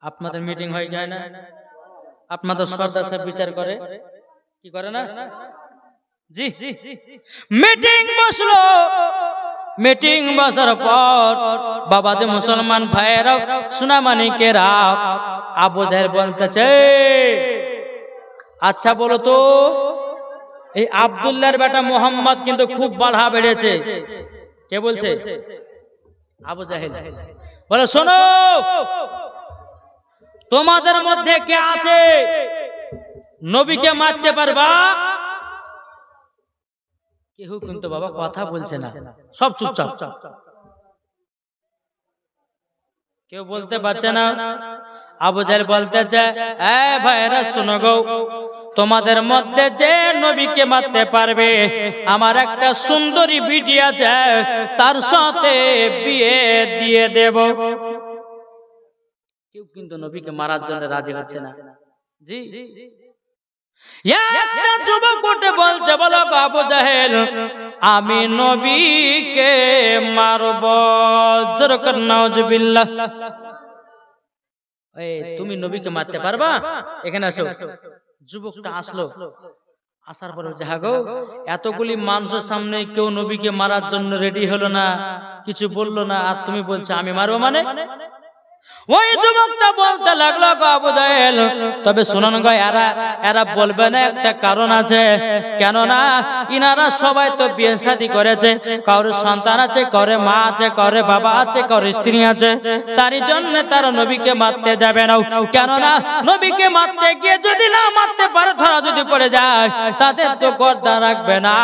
আপনাদের মিটিং হয়ে যায় না? আপনাদের সর্দার সাহেব বিচার করে কি করে না? জি মিটিং বসলো। মিটিং বসার পর বাবাজি মুসলমান ভাইয়েরা সোনা মানিকেরা আবু জাহেল বলতেছে, আচ্ছা বলো তো এই আব্দুল্লাহর বেটা মুহাম্মদ কিন্তু খুব বাড়া বেড়েছে। কে বলছে? আবু জাহেল বলে, শোনো তোমাদের মধ্যে কে আছে নবীকে মারতে পারবা? কেউ কিন্তু বাবা কথা বলছে না, সব চুপচাপ, কেউ বলতে পারছে না। আবু জাহেল বলতেছে, এ ভাইরা শোনো গো, তোমাদের মধ্যে যে নবীকে মারতে পারবে আমার একটা সুন্দরী বিটি আছে, তার সাথে বিয়ে দিয়ে দেব। কেউ কিন্তু নবীকে মারার জন্য রাজি হচ্ছে না। জি একটা যুবক উঠে বলছে, বলো আবু জাহেল আমি নবীকে মারব। জোরে করে নাউজুবিল্লাহ। এই তুমি নবীকে মারতে পারবা? এখানে আসো। যুবকটা আসলো, আসার পরে যাগো এতগুলি মানুষের সামনে কেউ নবীকে মারার জন্য রেডি হলো না, কিছু বললো না, আর তুমি বলছো আমি মারবো? মানে ওই যুবকটা বলতে লাগলো গো আবু জাহেল, তবে শুনুন গো, এরা বলবে না, একটা কারণ আছে। কেননা ইনারা সবাই তো বিয়ে শাদী করেছে, কারোর সন্তান আছে, কারোর মা আছে, কারোর বাবা আছে, কারোর স্ত্রী আছে, তারই জন্য তারা নবীকে মারতে যাবে না। কেননা নবীকে মারতে গিয়ে যদি না মারতে পারে, ধরা যদি পড়ে যায়, তাদের তো গর্দা রাখবে না,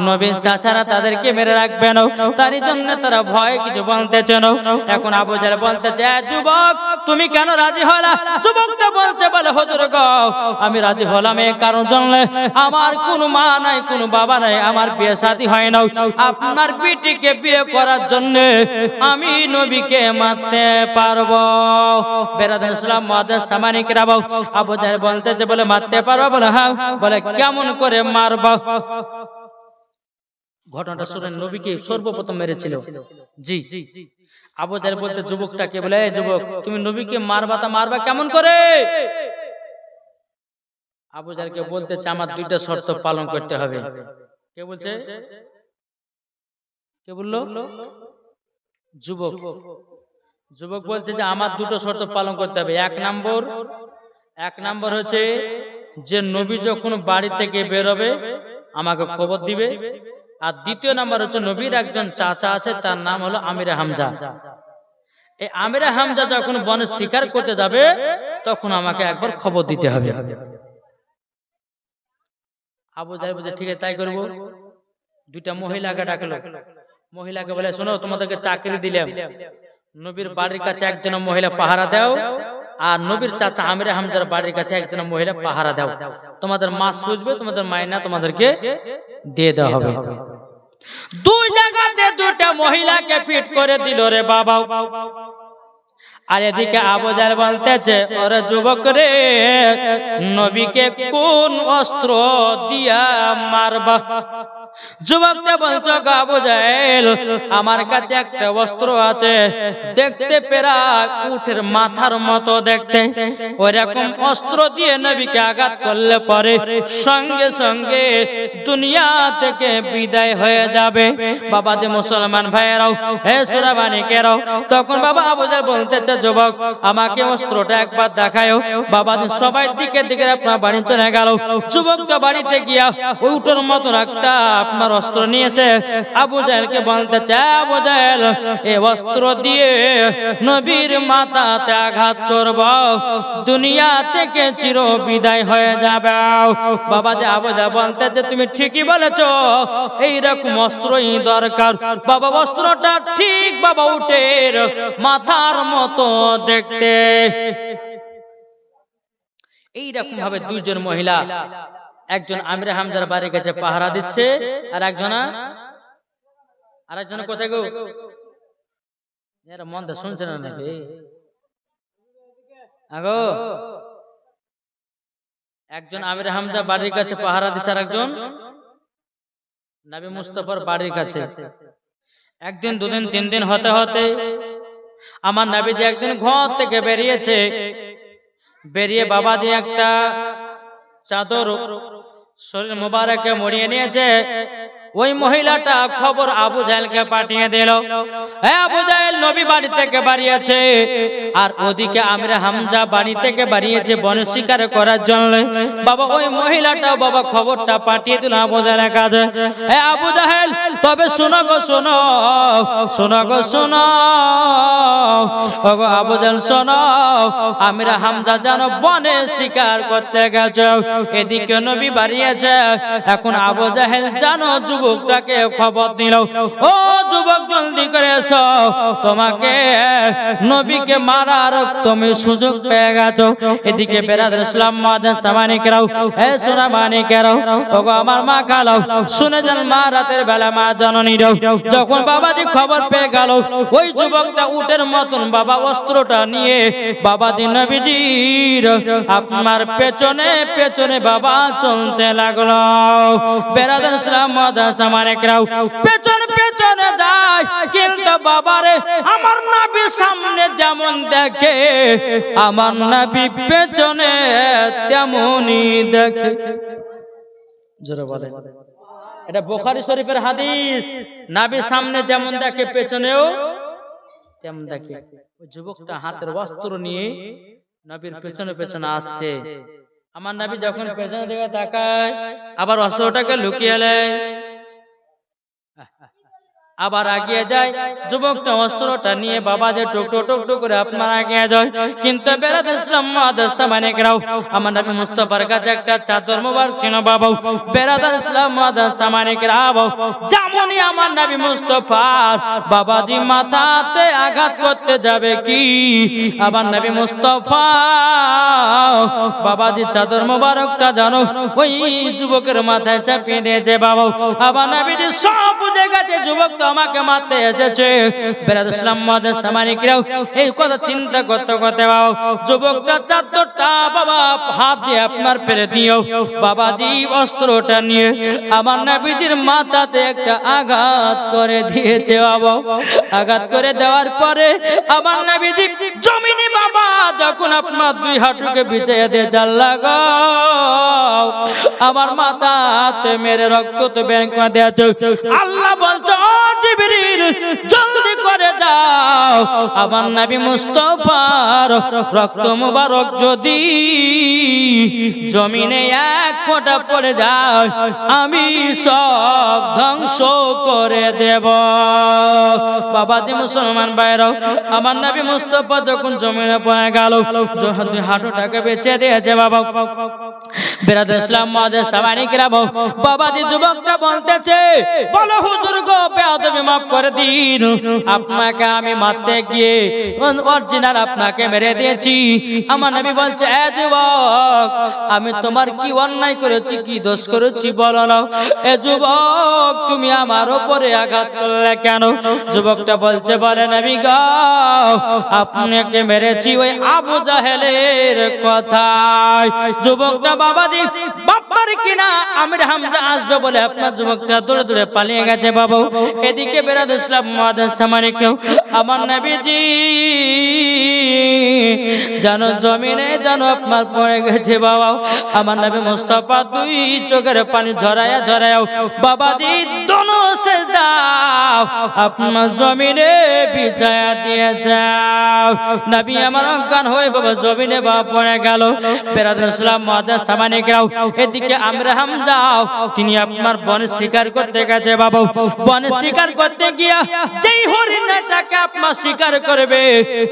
নবীর চাচারা তাদেরকে মেরে রাখবে না, তারই জন্য তারা ভয় কিছু বলতেছে না। এখন আবু জাহেল বলতেছে, যুবক তুমি কেন রাজি হলা? যুবকটা বলছে, বলে হুজুর গো, আমি রাজি হলাম এই কারণ জানলে, আমার কোনো মা নাই, কোনো বাবা নাই, আমার বিয়ে শাদী হয় না, আপনার বেটিকে বিয়ে করার জন্য আমি নবীকে মারতে পারবো। বেরাদার ইসলাম মুআজ্জাজ সামানি কিরাম, আবু জাহেল বলতেছে, বলে মারতে পারবো? বলে হ্যাঁ। বলে কেমন করে মারবা? ঘটনাটা শুনেন, নবীকে সর্বপ্রথম মেরেছিল। জি, আবু জাহেল বলতে যুবকটাকে, বলে যুবক তুমি নবীকে মারবা, তা মারবা কেমন করে? আবু জাহেলকে বলতেছে, আমার দুইটা শর্ত পালন করতে হবে। কে বলছে? কে বললো? যুবক। যুবক বলছে যে আমার দুটো শর্ত পালন করতে হবে। এক নম্বর হচ্ছে যে নবী যখন বাড়ি থেকে বেরোবে আমাকে খবর দিবে। আর দ্বিতীয় নাম্বার হচ্ছে নবীর একজন চাচা আছে, তার নাম হলো আমিরে হামজা। এই আমিরে হামজা যখন বনে শিকার করতে যাবে তখন আমাকে একবার খবর দিতে হবে। আবু জাহেল বলছে, ঠিক আছে তাই করবো। দুইটা মহিলাকে ডাকলো। মহিলাকে বলে, শোনো, তোমাদেরকে চাকরি দিলাম, নবীর বাড়ির কাছে একজন মহিলা পাহারা দাও, আর নবীর চাচা আমিরে হামজার বাড়ির কাছে একজন মহিলা পাহারা দাও। তোমাদের মাস বুঝবে, তোমাদের মাইনা তোমাদেরকে দিয়ে দেওয়া হবে। দুই জায়গাতে দুটা মহিলাকে ফিট করে দিল রে বাবা। আর এদিকে আবু জাহেল বলতেছে, ওরে যুবক রে, নবীকে কোন অস্ত্র দিয়া মারবা? যুবকটা বলছো, আবু জাহেল আমার কাছে একটা অস্ত্র আছে, দেখতে প্রায় উটের মাথার মতো দেখতে, ওইরকম অস্ত্র দিয়ে নবীকে আঘাত করলে পরে সঙ্গে সঙ্গে দুনিয়া থেকে বিদায় হয়ে যাবে। বাবা যে মুসলমান ভাইয়েরাও, হে সুরাবানিকেরাও, তখন বাবা আবু জাহেল বলতেছে, যুবক আমাকে অস্ত্রটা একবার দেখায়ও। বাবা সবাই দিকে দিকে আপনার বাড়ি চলে গেল। যুবকটা বাড়িতে গিয়া ওই উটের মতন একটা আপনার অস্ত্র নিয়েছে। আবু জাহেলকে বলতেছে, আবু জাহেল এই অস্ত্র দিয়ে নবীর মাথাতে আঘাত করব, দুনিয়া থেকে চির বিদায় হয়ে যাবে। বাবা যে আবু জাহেল বলতেছে, তুমি ঠিকই বলেছো, এইরকম অস্ত্রই দরকার। বাবা অস্ত্রটা ঠিক বাবা উটের মাথার মতো দেখতে। এইরকম ভাবে দুইজন মহিলা, একজন আমিরে হামজার বাড়ির কাছে পাহারা দিচ্ছে, আর আরেকজন কোথায় গো? মন দিয়ে শুনছে না নাকি? আগো একজন আমিরে হামজা বাড়ির কাছে পাহারা দিচ্ছে, আর একজন নবী মুস্তাফার বাড়ির কাছে। একদিন, দুদিন, 3 দিন হতে হতে আমার নবীজি একদিন ঘর থেকে বেরিয়েছে। বেরিয়ে বাবাজি একটা চাদর শরীর মোবারকে মুড়িয়ে নিয়েছে। ওই মহিলাটা খবর আবু জাহেলকে পাঠিয়ে দিল, হে আবু জাহেল, নবী বাড়ি থেকে বাড়িয়েছে। আর ওদিকে আমিরে হামজা বাড়ি থেকে বাড়িয়েছে বন শিকার করার জন্য। বাবা ওই মহিলাটাও বাবা খবরটা পাঠিয়ে দিল আবু জাহেলের কাছে। হে আবু জাহেল, তবে শোনো গো, শোনো, শোনো গো, শোনো, ওগো আবু জাহেল শোনো, আমিরে হামজা যেন বনে শিকার করতে গেছে, এদিকে নবী বাড়িয়েছে। এখন আবু জাহেল জানো যুবকটাকে খবর দিল, ও যুবক জলদি করে এসো, তোমাকে নবীকে মারার তুমি সুযোগ পেয়ে গেছো। এদিকে বেরাদার ইসলাম মুআজ্জাজ সামানিকেরাও, হে সোনামানিকেরাও, ওগো আমার মা খালাও, শুনে যান মা, রাতের বেলা মা জননীরাও, যখন বাবাজি খবর পেয়ে গেল ওই যুবকটা উটের মতন বাবা অস্ত্রটা নিয়ে বাবাজি নবীজির আপনার পেছনে পেছনে বাবা চলতে লাগলো। বেরাদার ইসলাম মুআজ্জাজ সামানিকেরাও পেছনে পেছনে যায়, কিন্তু বাবারে আমার নবী সামনে যেমন দেখে আমার নবী পেছনে তেমনই দেখে। জোরে বলে, এটা বুখারী শরীফের হাদিস। নবী সামনে যেমন দেখে পেছনেও তেমন দেখে ওই যুবকটা হাতের বস্ত্র নিয়ে নবীর পেছনে পেছনে আসছে। আমার নবী যখন পেছনে দিকে তাকায় আবার অস্ত্রটাকে লুকিয়ে নেয়, আবার আগিয়ে যায়। যুবকটা অস্ত্রটা নিয়ে বাবাদের টুকটো টুকটো করে আপনার আগিয়ে যায়। কিন্তু বেরাদার ইসলাম মাদ্রাসা মানিকরাও, আমার নবী মুস্তাফার কাছে একটা চাদর মোবারক ছিল বাবা। বেরাদার ইসলাম মাদ্রাসা মানিকরাও, যেমনই আমার নবী মুস্তাফার বাবাজি মাথাতে আঘাত করতে যাবে কি, আমার নবী মুস্তাফা বাবাজি চাদর মোবারকটা জানো ওই যুবকের মাথায় চাপিয়ে দিয়েছে বাবা। আমার নবীজি সব বুঝে গেছে যুবক তো আমাকে মারতে এসেছে। বেরাদার ইসলাম মাদ্রাসা মানিকরাও এই কথা চিন্তা করতে করতে বাবা যুবকটা চাদরটা বাবা হাত দিয়ে আপনার ফেলে দিও। বাবাজি অস্ত্রটা নিয়ে আমার নবীজির মাথাতে একটা আঘাত করে দিয়েছে বাবা। আঘাত করে দেওয়ার পরে আমার নবীজি জমিনে বাবা যখন আপনার দুই হাঁটুকে বিছিয়ে দিয়ে জাল লাগাও, আমার মাথাতে মেরে রক্ত তো বের করে দিয়েছে। আল্লাহ বলছে ও জিবরিল জলদি করে যাও, আমার নবী মুস্তাফার রক্ত মুবারক যদি জমিনে এক ফোঁটা পড়ে যায় আমি সব ধ্বংস করে দেব। বাবাজি মুসলমান ভাইরাও, আমার নবী মুস্তাফা যখন জমিনে পড়ে গেল হাঁটুটাকে বেঁচে দিয়েছে বাবা। বেরাদার ইসলাম মাদ্রাসা মানিকরাও, বাবাজি যুবকটা বলতেছে বলো হুজুর গো বেয়াদবি মাফ করে দিন, আপনাকে আমি মারতে গিয়ে অরিজিনাল আপনাকে মেরে দিয়েছি। আমার নবী বলছে এ যুবক আমি তোমার কি অন্যায় করেছি, কি দোষ করেছি বলো না। এ যুবক তুমি আমার উপরে আঘাত করলে কেন? যুবকটা বলছে বলে নবী গো আপনাকে মেরেছি ওই আবু জাহেলের কথায়। যুবকটা বাবাজি বাবার কিনা আমির হামজা আসবে বলে আপনার যুবকটা দৌড়ে দৌড়ে পালিয়ে গেছে বাবা। এদিকে বেরাদার ইসলাম মাদ্রাসা মানিকরাও, আমার নবীজি জানো জমিনে জানো আপনার পড়ে গেছে বাবা। আমার নবী মুস্তাফা দুই চোখের পানি ঝরায়া ঝরায়াও বাবাজি দোনো সেজদা আপনার জমিনে বিছায়া দিয়ে যাও। নবী আমার অজ্ঞান হয়ে বাবা জমিনে বাবা পড়ে গেল। বেরাদার ইসলাম মাদ্রাসা মানিকরাও, এদিকে আমরা হামজা তিনি আপনার বনে শিকার করতে গেছে বাবা। বনে শিকার করতে গিয়া যেই হরিণটাকে আপনার শিকার করবে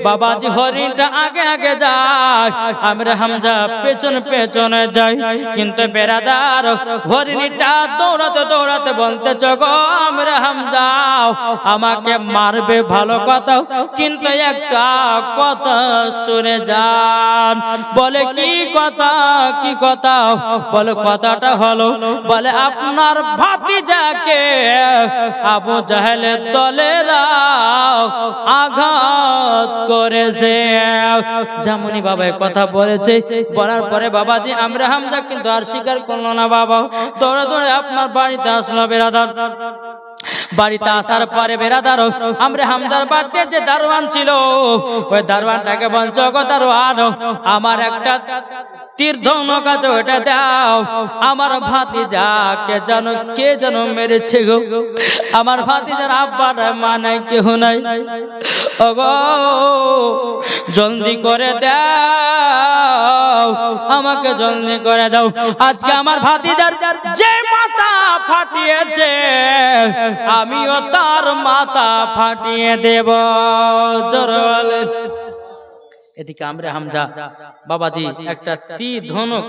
বাবাজি হরিণটা আগে আগে যায়, আমরা হামজা পেছনে পেছনে যায়। কিন্তু বেরাদার হরিণটা দৌড়াতে দৌড়াতে বলতে গো আমরা হামজা আমাকে মারবে ভালো কথা, কিন্তু একটা কথা শুনে যান। বলে কি কথা? কি কথা? বলে কথাটা হলো বলে আপনার ভাতিজাকে আবু জাহেলের দলেরা আঘাত করেছে। যেমনই বাবা কথা বলেছে, বলার পরে বাবাজি আমরা হামজা কিন্তু আর স্বীকার করলো না বাবা। দৌড়ে দৌড়ে আপনার বাড়িতে আসলো বেরাদার। বাড়িতে আসার পরে বেরাদার আমরা হামদার বাড়িতে যে দারোয়ান ছিল ওই দারোয়ানটাকে বলছো গো দারোয়ান আমার একটা তীর ধনুক আছে ওটা দাও, আমার ভাতিজাকে জানো কে যেন মেরেছে গো, আমার ভাতিজার আব্বার মা নাই কেহ নাই, ওগো জলদি করে দাও, আমাকে জলদি করে দাও। আজকে আমার ভাতিজার যে মাথা ফাটিয়েছে আমিও তার মাথা ফাটিয়ে দেব। জোরে বলেন। এদিকে আমরা হামজা বাবাজি একটা তীর ধনুক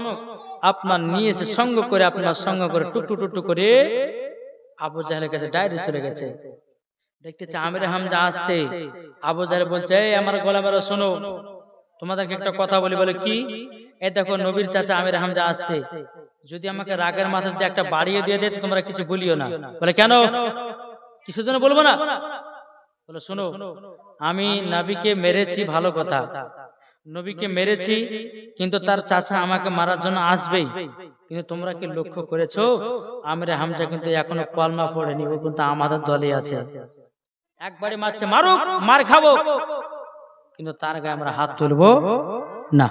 আপনার নিয়ে এসে সঙ্গ করে আপনার সঙ্গ করে টুকটু টুকটু করে আবু জাহেলের কাছে ডাইরেক্ট চলে গেছে। দেখতেছে আমির হামজা আসছে। আবু জাহেল বলছে এই আমার গলা বেরো শোনো, তোমাদেরকে একটা কথা বলি। বলে কি? এই দেখো নবীর চাচা আমির হামজা আসছে, যদি আমাকে রাগের মাথাতে একটা বাড়িয়ে দিয়ে দেয় তোমরা কিছু বলিও না। বলে কেন? কিছুর জন্য বলবো না? বলে শোনো আমি নবীকে মেরেছি ভালো কথা, নবীকে মেরেছি কিন্তু তার চাচা আমাকে মারার জন্য আসবেই, কিন্তু তোমরা কি লক্ষ্য করেছো আমির হামজা কিন্তু এখনো কলমা পড়েনি, ও কিন্তু আমাদের দলে আছে। একবারে মারছে মারুক, মার খাবো, কিন্তু তার গায়ে আমরা হাত তুলবো না।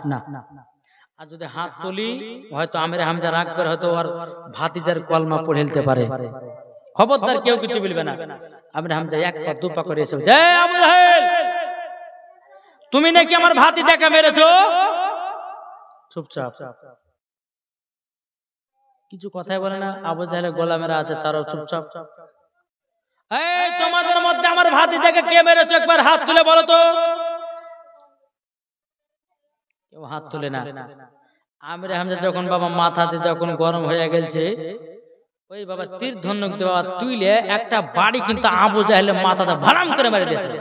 আর যদি হাত তুলি হয়তো আমির হামজা রাগ করে হয়তো আর ভাতিজার কলমা পড়ে ফেলতে পারে। খবরদার কেউ কিছু বলবে না। আমির হামজা এক পা দু পা করে এসে বলছে আবু জাহেল তুমি নাকি আমার ভাতিজাকে মেরেছো। চুপচাপ, কিছু কথাই বলে না। আবু জাহেলের গোলামেরা আছে, তারাও চুপচাপ। এই তোমাদের মধ্যে আমার ভাতিজাকে কে মেরেছো একবার হাত তুলে বলো তো। কেউ হাত তুলে না। আমির হামজা যখন বাবা মাথাতে যখন গরম হয়ে গেছে, ওই বাবা তীর ধনুক দেওয়া তুইলে একটা বাড়ি কিন্তু আবু জাহেলের মাথাতে ভাড়াম করে মেরে দিয়েছে।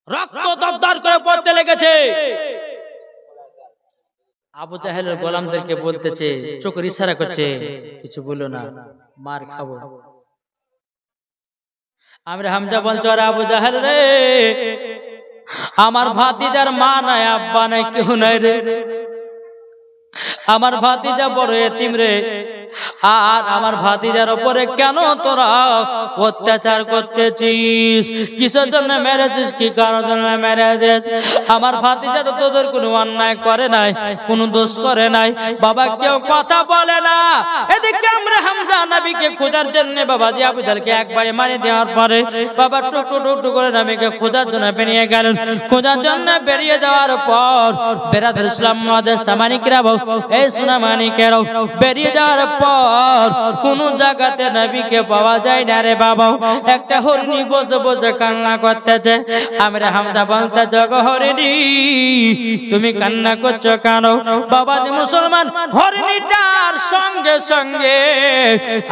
রক্ত দরদর করে পড়তে লেগেছে। আবু জাহেলের গোলামদেরকে বলতেছে, চোখের ইশারা করছে, কিছু বলো না, মার খাবো। আমির হামজা বলছে, আরে আবু জাহেল রে, আমার ভাতিজার মা নাই, আব্বা নাই, কেউ নাই রে। আমার ভাতিজা বড় এতিম রে। আর আমার ভাতিজার উপরে কেন তোরা অত্যাচার করতেছিস? কিসের জন্য মেরেছিস? কি কারণ জন্য মেরেছিস? আমার ভাতিজা তো তোদের কোনো অন্যায় করে নাই, কোনো দোষ করে নাই। বাবা কেউ কথা বলে না। এদিকে আমরা হামজা নবীকে খোঁজার জন্য বাবাজি আবু জাহেলকে একবারে মারি দেওয়ার পরে বাবা টুক টুক টুক করে নবীকে খোঁজার জন্য বেরিয়ে গেলেন। খোঁজার জন্য বেরিয়ে যাওয়ার পর বেরাদুল ইসলাম মুআদ্দিস সামানিকরাও, এই সুনামানিকেরাও বেরিয়ে যাওয়ার পর কোন জায়গাতে নবীকে পাওয়া যায় না রে বাবা। একটা হরিণী বসে বসে কান্না করতেছে। আমরা হামজা বলতে, জগ হরিণী তুমি কান্না করছো কেন? বাবাজি মুসলমান, হরিণীটার সঙ্গে সঙ্গে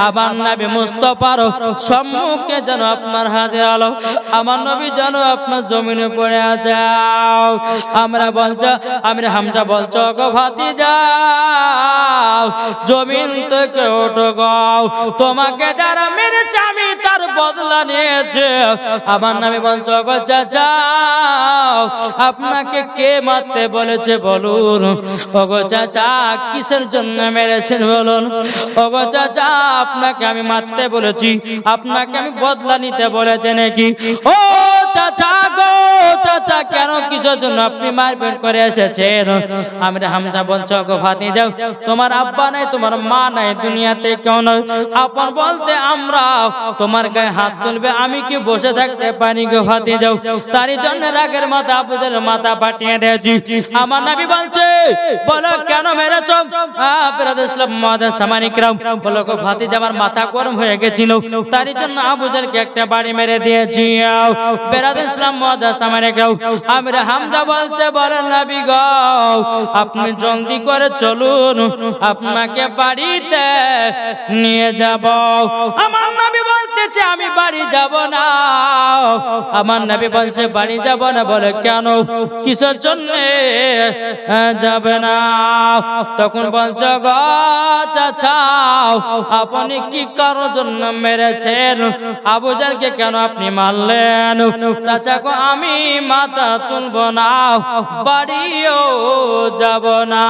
আমার নবী মুস্তাফার সম্মুখে যেন আপনার হাজির হলো। আমার নবী যেন আপনার জমিনে পড়ে যাও। আমরা বলছো, আমরা হামজা বলছো, গো ভাতিজা জমিন থেকে ওঠো গো, তোমাকে যারা মেরেছে আমি তার বদলা নিয়েছে। আমার নবী বলছো, গো চাচা আপনাকে কে মারতে বলেছে বলুন। ওগো চাচা কিসের জন্য মেরেছেন বলুন। ওগো চাচা আপনাকে আমি মারতে বলেছি, আপনাকে আমি বদলা নিতে বলেছে নাকি? ও চাচা গো চাচা, কেন কিসের জন্য আপনি মারপিট করে এসেছেন? আমরা হামজা বলছো, গো ভাতিজা তোমার আব্বা নাই, তোমার মা নাই, দুনিয়াতে কেউ নয়, আপন বলতে আমরা। তোমার গায়ে হাত তুলবে আমি কি বসে থাকতে পারি গো ভাতিজা? তারই জন্য রাগের মাথা আবু জাহেলের মাথা ফাটিয়ে দিয়েছি। আমার নবী বলছে, বলো কেন মেরেছো? বেরাদুল ইসলাম মুআদ্দিস সামানিকরাও বলো, গো ভাতিজা আমার মাথা গরম হয়ে গেছিল, তারই জন্য আবু জাহেলকে একটা বাড়ি মেরে দিয়েছি। বেরাদুল ইসলাম মুআদ্দিস সামানিকরাও আমরা হামজা বলছে, বলেন নবী গো আপনি জলদি করে চলুন, আপনাকে বাড়িতে নিয়ে যাব। আমার নবী বলতেছে, আমি বাড়ি যাব না। আমার নবী বলছে, বাড়ি যাব না? বলে কেন, কিসের জন্য যাবে না? তখন বলছে, গো চাচা আপনি কি কারোর জন্য মেরেছেন? আবু জাহেলকে কেন আপনি মারলেন? চাচা গো আমি মাথা তুলব না, বাড়িও যাব না।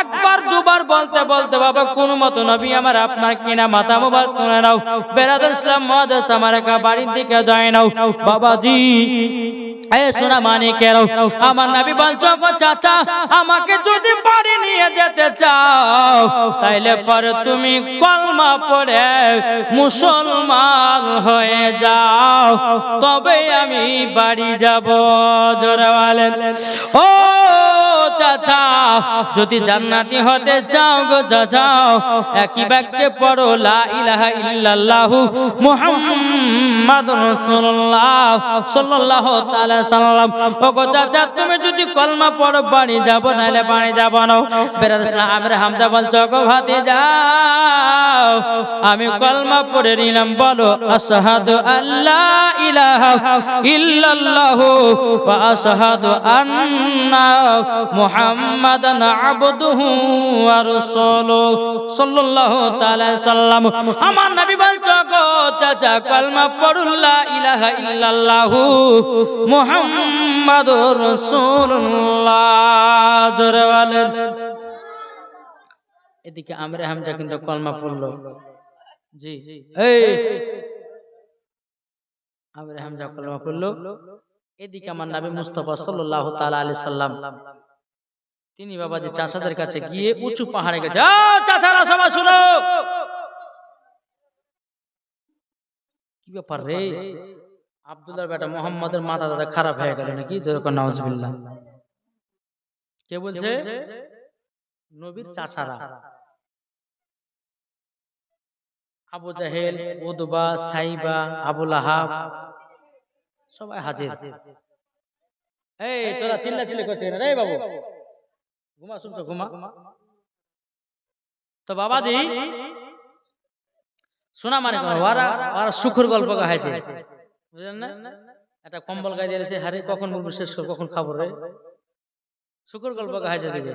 একবার দুবার বলতে বলতে বাবা কোন মতো নবী আমার আপনার কিনা মাথা মোবারক তুলে নাও। বেরাদুল ইসলাম মুআদ্দিস আমার বাড়ির দিকে যায় নাও। বাবাজি শোনা মানিকেরাও আমার নবী বলছো, গো চাচা আমাকে যদি বাড়ি নিয়ে যেতে চাও তাইলে পরে তুমি কলমা পড়ে মুসলমান হয়ে যাও, তবে আমি বাড়ি যাব। জোরে বলেন ও চাচা, যদি জান্নাতি হতে চাও গো চাচা একই বাক্যে পড়ো লা ইলাহা ইল্লাল্লাহু মুহাম্মাদুর রাসূলুল্লাহ সাল্লাল্লাহু তাআলা সাল্লাম। ও গো চাচা তুমি যদি কলমা পড়ো বাড়ি যাব, নাইলে বাড়ি যাব না। বেরাদুল আমরা হামজা বলছো, গো ভাতিজা আমি কলমা পড়ে নিলাম, বলো আশহাদু আল্লা ইলাহা ইল্লাল্লাহু ওয়া আশহাদু আন্না মুহাম্মাদান আবদুহু ওয়া রাসূলুহু সাল্লাল্লাহু তাআলা সাল্লাম। আমার নবী বলছো, গো চাচা কলমা পড়ো লা ইলাহা ইল্লাল্লাহু মুহাম্মাদুর রাসূলুল্লাহ। জোরে বলেন। এদিকে আমরা হামজা কিন্তু কলমা পড়লো। জি এই আমরা হামজা কলমা পড়লো। এদিকে আমার নবী মুস্তাফা সাল্লাল্লাহু তাআলা আলাইহি সাল্লাম তিনি বাবাজি চাচাদের কাছে গিয়ে উঁচু পাহাড়ে গেছে। চাচারা সবাই শুনো, কি ব্যাপার রে? আব্দুল্লাহর বেটা মোহাম্মদের মাথা দাদা খারাপ হয়ে গেল নাকি, যেরকম নাউজুবিল্লাহ। কে বলছে? নবীর চাচারা, আবু জাহেল, উতবা, সাইবা, আবু লাহাব সবাই হাজির। এই তোরা চিল্লাচিল্লি করছিস না রে বাবু, ঘুমা, শুনছো ঘুমা। তো বাবাজি শোনা মানে ওরা সুখের গল্প গাইছে, বুঝলেন না? একটা কম্বল গায়ে দিয়েছে, হারে কখন বলবো শেষ করে, কখন খাবো রে, সুখের গল্প গাইছে দিকে।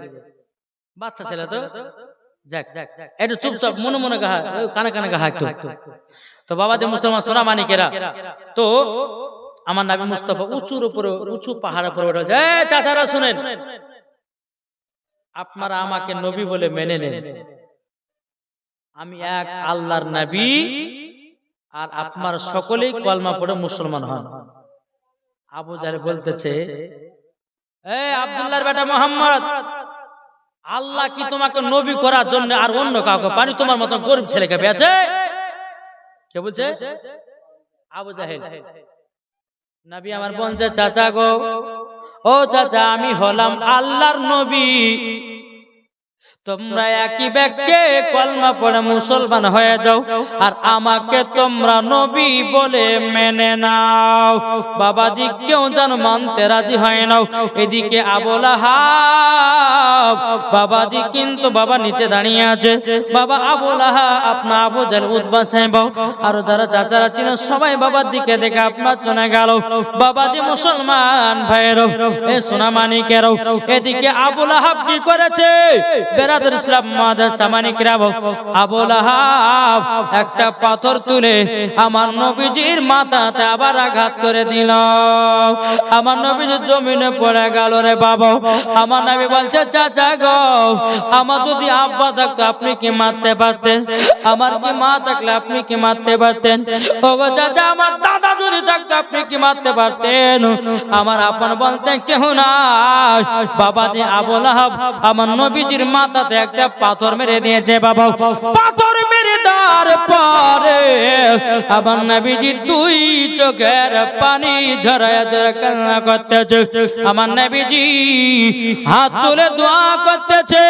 বাচ্চা ছেলে তো, যাক একটু চুপচাপ মনে মনে গাহা, কানে কানে গাহা একটু। তো বাবাজি মুসলমান সোনা মানিকেরা, তো আমার নবী মুস্তাফা উঁচুর উপরে, উঁচু পাহাড়ের উপরে উঠে যায়। চাচারা শুনেন, আপনারা আমাকে নবী বলে মেনে নেন, আমি এক আল্লাহর নবী, আর আপনারা সকলেই কলমা পড়ে মুসলমান হন। আবু জাহেল বলতেছে, এই আব্দুল্লাহর বেটা মোহাম্মদ, আল্লাহ কি তোমাকে নবী করার জন্য আর অন্য কাউকে পানি তোমার মতো গরিব ছেলেকে পেয়েছে? কে বলছে? আবু জাহেল। নবী আমার বলছে, চাচা গো, ও চাচা, আমি হলাম আল্লাহর নবী, তোমরা একই ব্যক্তি কলমা পড়ে মুসলমান হয়ে যাও, আর আমাকে তোমরা নবী বলে মেনে নাও। বাবাজি কেউ যেন মানতে রাজি হয় নাও। এদিকে আবু লাহাব বাবাজি কিন্তু বাবা নিচে দাঁড়িয়ে আছে। বাবা আবু লাহাব, আপনার আবু জাহেল, উতবা, সাইবা আর যারা চাচারা ছিলেন সবাই বাবার দিকে দেখে আপনার চলে গেল। বাবাজি মুসলমান ভাইয়েরও, এ সোনা মানিকেরও, এদিকে আবু লাহাব কি করেছে? ইসলাম মাদ্রাসা মানিকরা, আবু লাহাব একটা পাথর তুলে আমার নবীজির মাথাতে আবার আঘাত করে দিল। আমার নবীজি জমিনে পড়ে গেল রে বাবা। আমার নবী বলছে, চাচা গো, আমার যদি আব্বা থাকতো আপনি কি মারতে পারতেন? আমার কি মা থাকলে আপনি কি মারতে পারতেন? ও গো চাচা, আমার দাদা যদি থাকতো আপনি কি মারতে পারতেন? আমার আপন বলতে কেউ নাই। বাবাজি আবু লাহাব আমার নবীজির মাথাতে একটা পাথর মেরে দিয়েছে বাবা। পাথর মেরে দেওয়ার পরে আমার নবীজি দুই চোখের পানি ঝরায় ঝরায় কান্না করতেছে। আমার নবীজি হাত তুলে দোয়া করতেছে,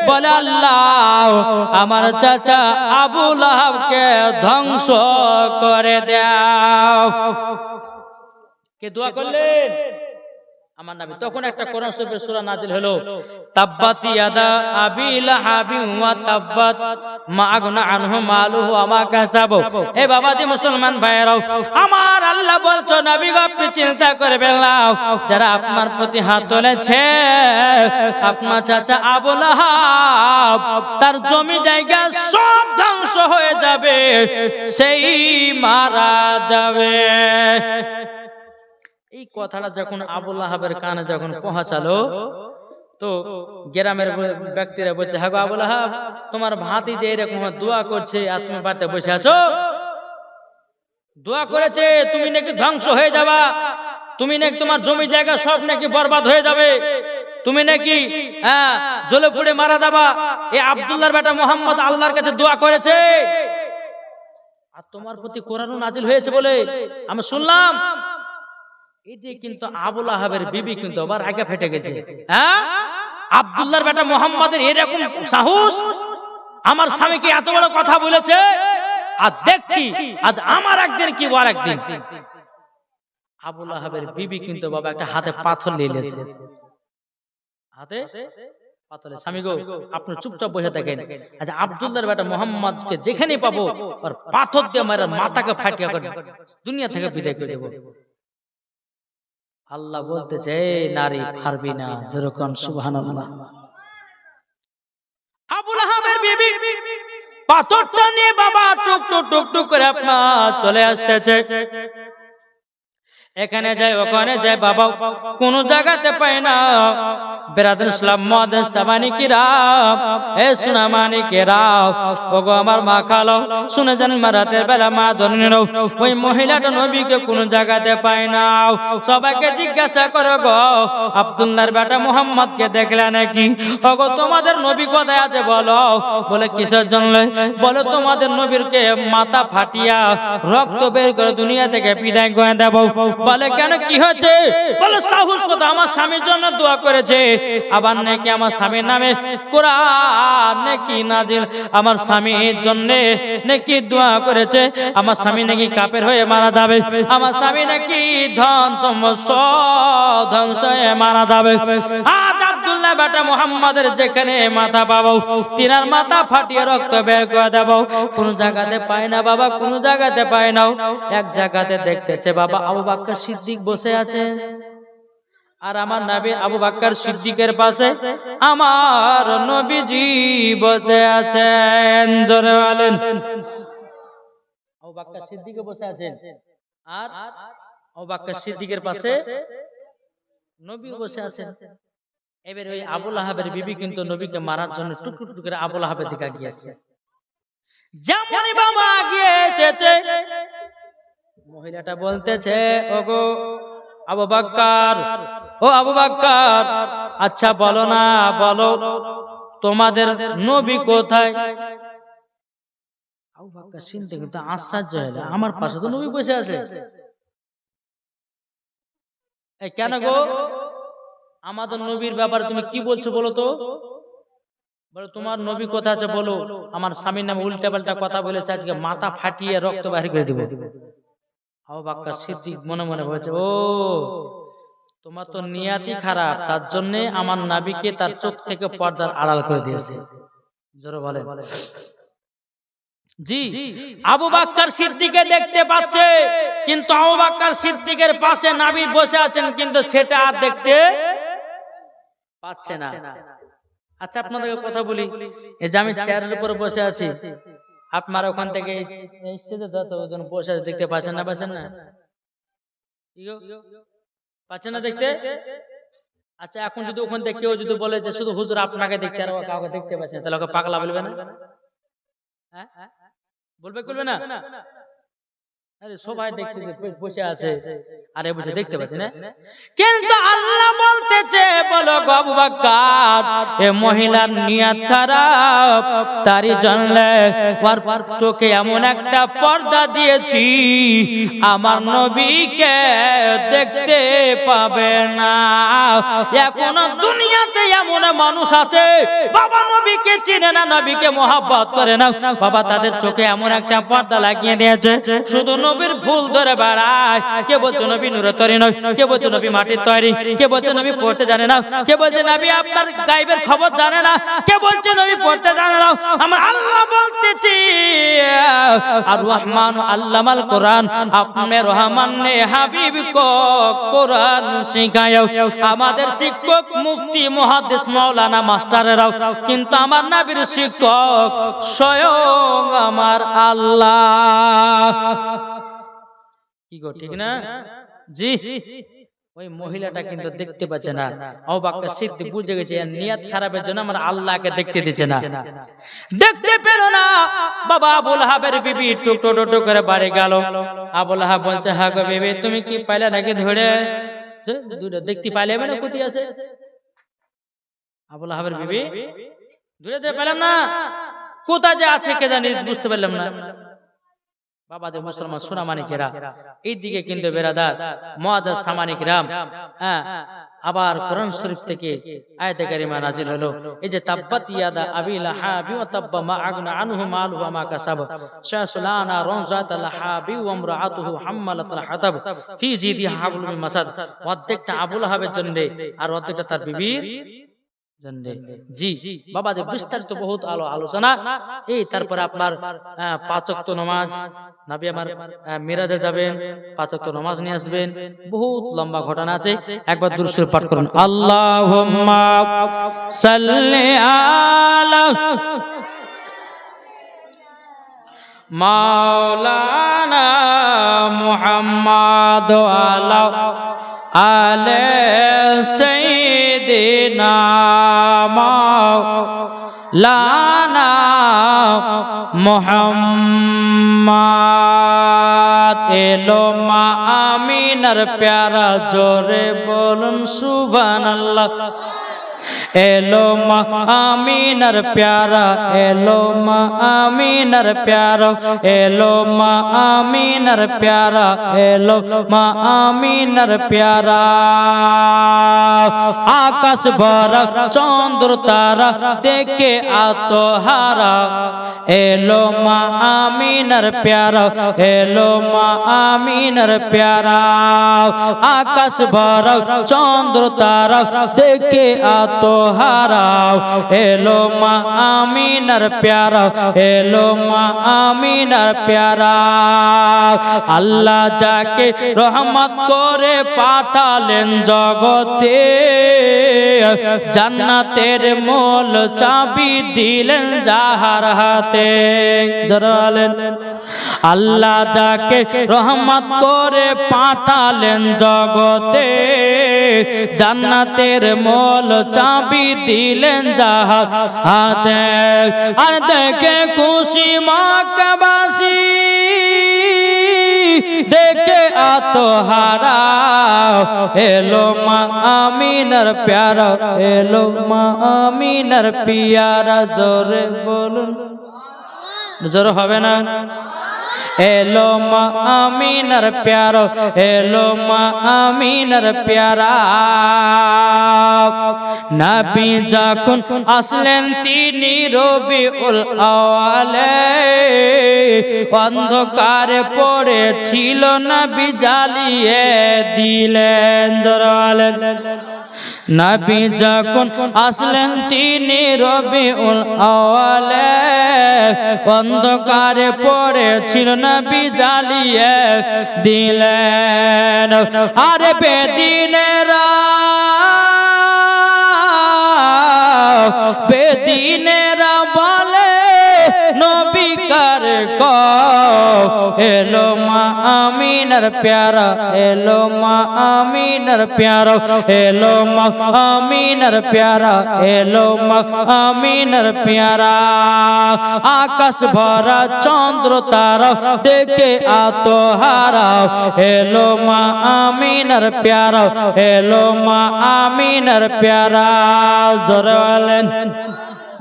বলে, আল্লাহ আমার চাচা আবু লাহাবকে ধ্বংস করে দাও। কে দোয়া করলেন? আমার নবী। তখন একটা কোরআন শরীফের সূরা নাজিল হলো, তাব্বাত ইয়াদা আবি লাহাবি ওয়া তাব্বাত মা আগনা আনহু মালুহু ওয়া মা কাসাব। এ বাবাজি মুসলমান ভাইরাও, আমার আল্লাহ বলছো, নবী গো আপনি চিন্তা করবেন না, যারা আপনার প্রতি হাত তুলেছে আপনার চাচা আবু লাহাব, তার জমি জায়গা সব ধ্বংস হয়ে যাবে, সেই মারা যাবে। এই কথাটা যখন আবু লাহাবের কানে যখন পৌঁছালো, তো গ্রামের ব্যক্তিরা বলছে, হ্যাঁ গো আবু লাহাব, তোমার ভাতি যে এরকম দোয়া করছে আর তুমি বাড়িতে বসে আছো, দোয়া করেছে তুমি নাকি ধ্বংস হয়ে যাবা, তুমি নাকি তোমার জমি জায়গা সব নাকি বরবাদ হয়ে যাবে, তুমি নাকি জ্বলে পুড়ে মারা যাবা। এই আব্দুল্লাহর বেটা মোহাম্মদ আল্লাহর কাছে দোয়া করেছে, আর তোমার প্রতি কোরআন নাজিল হয়েছে বলে আমি শুনলাম। এতে কিন্তু আবু লাহাবের বিবি কিন্তু আবার আগে ফেটে গেছে। হ্যাঁ, আব্দুল্লাহর বেটা মোহাম্মদের এরকম সাহস, আমার স্বামীকে এত বড় কথা বলেছে, আর দেখছি আজ আমার একদিন কি ওর একদিন। আবু লাহাবের বিবি কিন্তু বাবা একটা হাতে পাথর নিয়ে নিয়েছে, হাতে পাথর। স্বামী গো, আপনি চুপচাপ বসে থাকেন, আজ আব্দুল্লাহর বেটা মোহাম্মদকে যেখানে পাবো আর পাথর দিয়ে মারা মাথাকে ফাটিয়ে করে দুনিয়া থেকে বিদায় করে দেবো। আল্লাহ বলতেছে, নারী পারবি না, যেরকম সুবহানাল্লাহ। আবু লাহাবের বিবি পাথরটা নিয়ে বাবা টুক টুক টুক টুক করে আপনার চলে আসতেছে। এখানে যাই ওখানে যাই বাবা কোন জায়গাতে পাই না। বেরাদুল ইসলাম মুআদ্দিস সামানিকেরা, এ সুনামানিকেরা, ওগো আমার মা খালো শুনে যান, মা রাতের বেলা মা জননীর ওই মহিলাটা নবীকে কোন জায়গাতে পায় না। সবাইকে জিজ্ঞাসা করো গো আব্দুল্লাহর বেটা মুহাম্মদকে দেখলে নাকি? ওগো তোমাদের নবী কোথায় আছে বলো। বলে কিসের জন্য? বলে তোমাদের নবীরকে মাথা ফাটিয়া রক্ত বের করে দুনিয়া থেকে বিদায় করে দেব। বলে কেন, কি হয়েছে? বলে সাহস কথা, আমার স্বামীর জন্য দোয়া করেছে, আবার নাকি আমার স্বামীর নামে কোরআন নাকি নাজিল, আমার স্বামীর জন্য নাকি দোয়া করেছে, আমার স্বামী নাকি কাফের হয়ে মারা যাবে, আমার স্বামী নাকি ধন সম্পদ ধ্বংস হয়ে মারা যাবে। আজ আব্দুল্লাহ বেটা মুহাম্মাদের যেখানে মাথা পাবো তিনার মাথা ফাটিয়ে রক্ত বের করে দেব। কোন জায়গাতে পায় না বাবা, কোন জায়গাতে পায় না। এক জায়গাতে দেখতেছে বাবা আবু বকর সিদ্দিক বসে আছে, আর আমার নবী আবু বকর সিদ্দিকের পাশে আমার নবীজি বসে আছেন। জোরে বলেন, আবু বকর সিদ্দিক বসে আছেন আর আবু বকর সিদ্দিকের পাশে নবী বসে আছেন। এবার ওই আবু লাহাবের বিবি কিন্তু নবীকে মারার জন্য টুকরো টুকরো করে আবু লাহাবের দিকে গিয়েছে। যেমনই বাবা গিয়ে এসেছে মহিলাটা বলতেছে, ওগো আবু বকর, ও আবু বকর, আচ্ছা বলো না, বলো তোমাদের নবী কোথায়? আবু বকর শুনতে কিন্তু আশ্চর্য হলো, আমার পাশে তো নবী বসে আছে, এই কেন গো আমাদের নবীর ব্যাপারে তুমি কি বলছো বলো তো? বলো তোমার নবী কোথায় আছে বলো, আমার স্বামীর নামে উল্টা পাল্টা কথা বলেছে, আজকে মাথা ফাটিয়ে রক্ত বাহির করে দিব। আবু বকর সিদ্দিক মনে মনে বলেছে, ও তোমার তো নিয়াতি খারাপ, তার জন্য আমার নবীকে তার চোখ থেকে পর্দার আড়াল করে দিয়েছে। জোরে বলেন জি। আবু বকর সিদ্দিককে দেখতে পাচ্ছে, কিন্তু আবু বকর সিদ্দিকের পাশে নবী বসে আছেন, কিন্তু সেটা আর দেখতে পাচ্ছে না। আচ্ছা আপনাদেরকে কথা বলি, এই যে আমি চেয়ারের উপরে বসে আছি, আপনারা ওখান থেকে বসে দেখতে পাচ্ছেন না? পাচ্ছেন না? পাচ্ছেন না দেখতে? আচ্ছা এখন যদি ওখান থেকে কেউ যদি বলে যে শুধু হুজুর আপনাকে দেখছে আর কাউকে দেখতে পাচ্ছেন, তাহলে ওকে পাগলা বলবে না? বলবে করবে না? আরে সবাই দেখতে বসে আছে, আরে বসে দেখতে পাচ্ছে না, কিন্তু আল্লাহ বলতেছে বলো গো আবু বকর, এ মহিলার নিয়ত খারাপ, তারই জন্য ওর চোখে এমন একটা পর্দা দিয়েছি আমার নবীকে দেখতে পাবে না। এখন দুনিয়াতে এমন মানুষ আছে বাবা নবীকে চিনে না, নবীকে মহব্বত করে না, বাবা তাদের চোখে এমন একটা পর্দা লাগিয়ে দিয়েছে, শুধু নবীর ফুল ধরে বেড়ায়। কে বলছে নবী নূরের তৈরি নয়, কে বলছে নবী মাটির তৈরি, কে বলছে নবী পড়তে জানে না, কে বলছে নবী আপনার গায়েবের খবর জানে না, কে বলছে নবী পড়তে জানে না। আমার আল্লাহ বলতেছি আর রহমান আল্লামাল কোরআন, আপনি রহমান নে হাবিব কো কোরআন শিখায়ও। আমাদের শিক্ষক মুফতি মুহাদ্দিস মাওলানা মাস্টারেরাও কিন্তু আমার নবীর শিক্ষক স্বয়ং আমার আল্লাহ। কি গো ঠিক না? জি। ওই মহিলাটা কিন্তু দেখতে পাচ্ছে না, আবু বকর সিদ্দিক বুঝে গেছে এর নিয়ত খারাপের জন্য আমার আল্লাহকে দেখতে দিচ্ছে না। দেখতে পেল না বাবা আবু লাহাবের বিবি টুকটো টুক করে বাড়ি গেল। আবু লাহাব বলছে, হ্যাঁ গো বিবি তুমি কি পাইলে নাকি ধরে? দুটো দেখতে পাইলে না কোথায় আছে? আবু লাহাবের বিবি ধরে দেখতে পেলাম না, কোথায় যে আছে কে জানি, বুঝতে পারলাম না। বাবা যে মুসলমান সুনামানিকেরা, এই দিকে কিন্তু বেরাদার মুআদ্দিস সামানিকেরা, হ্যাঁ আবার কোরআন শরীফ থেকে আয়াতে কারিমা নাজিল হলো, এই যে তাব্বাত ইয়াদা আবি লাহাবি ওয়া তাব্বা মা আগনা আনহু মালুহু ওয়া মা কাসাব শাসলানা রানজাত লাহাবি ওয়া ইমরাআতুহু হাম্মালাতুল হাতাব ফি জিদিহা হাবলুম মিন মাসাদ। অর্ধেকটা আবু লাহাবের জন্য আর অর্ধেকটা তার বিবির জন্য। জি বাবা যে বিস্তারিত বহুত আলোচনা। এই তারপরে আপনার 5 ওয়াক্ত নামাজ, নবী আমার মিরাজে যাবেন, 5 ওয়াক্ত নামাজ নিয়ে আসবেন, বহুত লম্বা ঘটনা আছে। একবার দুরূদ শরীফ পাঠ করুন, আল্লাহুম্মা সাল্লি আলা মাওলানা মুহাম্মদ আলা আলে সাইয়্যিদিনা মাওলানা মুহাম্মদ। এলো মা আমিনার প্যারা, জোরে বলুন সুবহানাল্লাহ। এলো মা আমিনার প্যারা, এলো মা আমিনার প্যারা, এলো মা আমিনার প্যারা, এলো মা আমিনার প্যারা। আকাশ ভরা চন্দ্র তারা দেখে আত্মহারা, এলো মা আমিনার প্যারা, এলো মা আমিনার প্যারা। আকাশ ভরা চন্দ্র তারা দেখে আত্মহারা, এলো মা আমিনার প্যারা, এলো মা আমিনার প্যারা। আল্লাহ যাকে রহমত করে পাঠালেন জগতে, জান্নাতের মূল চাবি দিলেন যাহার হাতে। জরালেন আল্লাহ যাকে রহমত করে পাঠালেন জগতে, জান্নাতের মূল চাবি দিলেন যাহার হাতে। আর দেখে খুশি মক্কাবাসী, দেখে আত্মহারা, এলো মা আমিনার প্যারা, এলো মা আমিনার পিয়ারা। জোরে বলুন, জোরে হবে না? এলো মা আমিনার প্যারা, এলো মা আমিনার প্যারা। নবী যখন আসলেন তিনি রবিউল আওয়ালে, অন্ধকারে পড়েছিল নবী জ্বালিয়ে দিলেন। জোরে নবী যখন আসলেন তিনি রবিউল আওয়ালে, অন্ধকারে পড়েছিল নবী জ্বালিয়ে দিলেন। আরে বেদিনেরা, বেদিনেরা বলে নবী কার কো, এলো মা আমিনার প্যারা, এলো মা আমিনার প্যারা, এলো মা আমিনার প্যারা, এলো মা আমিনার প্যারা। আকাশ ভরা চন্দ্র তারা দেখে আত্মহারা, এলো মা আমিনার প্যারা, এলো মা আমিনার প্যারা। জোরে বলেন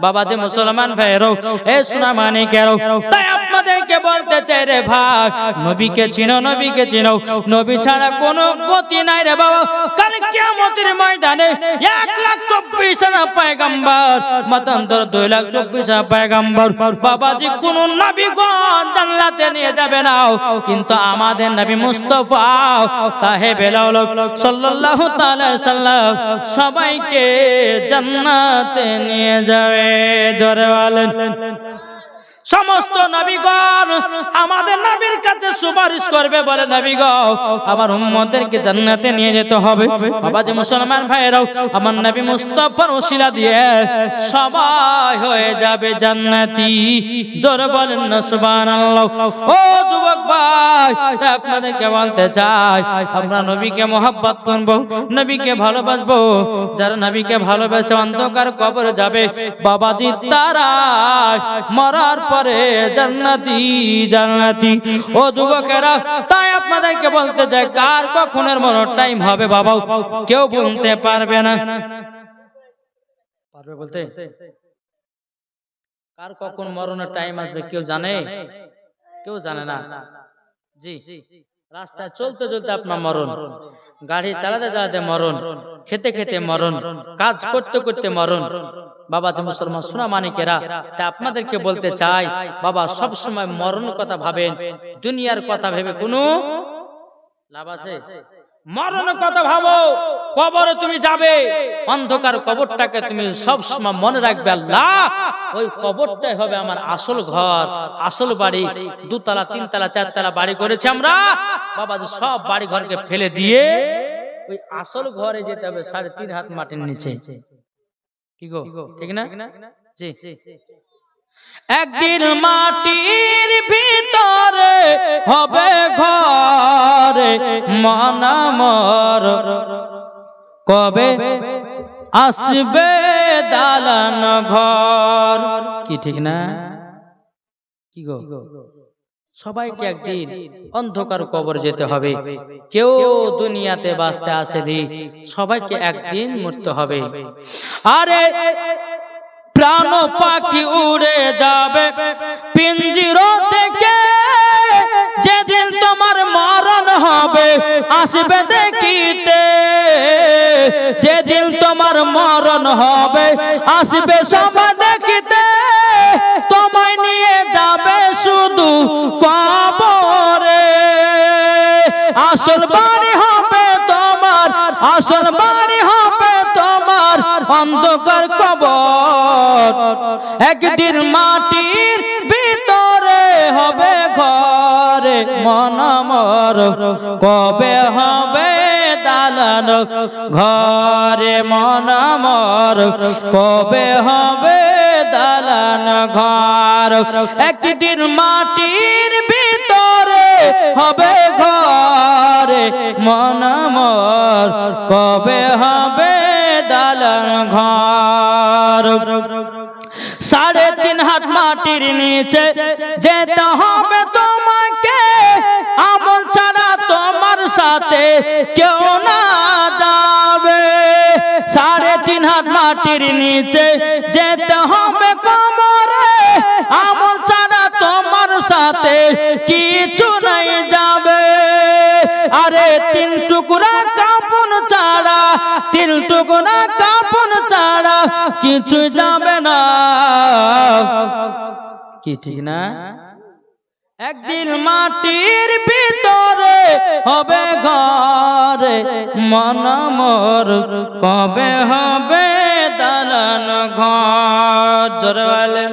বাবা যে মুসলমান ভাইরো, এ সোনা মানিকেরো, তাই আপনাদেরকে বলতে চাই রে ভাই, নবীকে চিনো, নবীকে চিনো। নবী ছাড়া কোনো গতি নাই রে বাবা। কাল কিয়ামতের ময়দানে 1,24,000 পয়গম্বর, মতান্তর 2,24,000 পয়গম্বর। বাবাজি কোন নবীগণ জান্নাতে নিয়ে যাবে না, কিন্তু আমাদের নবী মুস্তাফা সাহেবে আউলাদ সাল্লাল্লাহু তাআলা সাল্লাম সবাইকে জান্নাতে নিয়ে যাবে। জোরে বলেন সমস্ত নবীগণ আমাদের নবীর কাছে সুপারিশ করবে, বলে নবী গো আমার উম্মতদেরকে জান্নাতে নিয়ে যেতে হবে। বাবাজি মুসলমান ভাইরাও, আমার নবী মুস্তাফার ওসিলা দিয়ে সবাই হয়ে যাবে জান্নাতি। জোরে বলেন না সুবহানাল্লাহ। ও যুবক ভাই, আপনাদেরকে বলতে চাই, আমরা নবীকে মহব্বত করব, নবীকে ভালোবাসবো। যারা নবীকে ভালোবাসে অন্ধকার কবরে যাবে বাবাজি, তারা মরার পরে জান্নাতি জান্নাতি। ও যুবকেরা, তাই আপনাদেরকে বলতে চাই, কার কখনের মরণ টাইম হবে বাবা কেউ বলতে পারবে না। পারবে বলতে? কার কখন মরণের টাইম আসবে কেউ জানে? কেউ জানে না। জি, রাস্তায় চলতে চলতে আপনার মরণ, গাড়ি চালাতে চালাতে মরণ, খেতে খেতে মরণ, কাজ করতে করতে মরণ। বাবা যে মুসলমান সোনা মানিকেরা, তা আপনাদেরকে বলতে চাই, বাবা সব সময় মরণ কথা ভাবেন, দুনিয়ার কথা ভেবে কোনো লাভ আছে? মরণের কথা ভাবো, কবরে তুমি যাবে, অন্ধকার কবরটাকে তুমি সব সময় মনে রাখবে, আল্লাহ ওই কবরটাই হবে আমার আসল ঘর, আসল বাড়ি। 2 তলা 3 তলা 4 তলা বাড়ি করেছি আমরা, বাবা সব বাড়ি ঘরকে ফেলে দিয়ে ওই আসল ঘরে যেতে হবে 3.5 হাত মাটির নিচে। কি গো, ঠিক না? জি। একদিন মাটির ভিতরে হবে ঘরে, মন আমার কবে আসবে দালান ঘর। কি ঠিক না? কি গো, সবাইকে একদিন অন্ধকার কবর যেতে হবে। কেউ দুনিয়াতে বাঁচতে আসেনি, সবাইকে একদিন মরতে হবে। আরে প্রাণ পাখি উড়ে যাবে পিঞ্জিরা থেকে, যেদিন তোমার মরণ হবে আসবে দেখিতে। যেদিন তোমার মরণ হবে আসবে সবাই দেখিতে, তোমায় নিয়ে যাবে শুধু কবরে। আসল বাড়ি হবে তোমার, আসল বাড়ি হবে তোমার অন্ধকার কবর। একদিন মাটির ভিতরে হবে ঘরে মন আমার কবে হবে দালান ঘরে মন আমার কবে হবে দালান ঘর। একদিন মাটির ভিতরে হবে ঘরে মন আমার কবে হবে দালান ঘর। 3.5 হাত মাটির নিচে যেতে হবে তোমাকে, আমল ছাড়া তোমার সাথে কেউ না যাবে। 3.5 হাত মাটির নিচে যেতে হবে কবরে, আমল ছাড়া তোমার সাথে কিছু নাই যাবে। আরে 3 টুকরা কাপন ছাড়া, 3 টুকরা কাপন ছাড়া কিছু যাবে না। কি ঠিক না? একদিন মাটির ভিতরে হবে ঘরে মন আমার কবে হবে দালান ঘর। জোরে বলেন।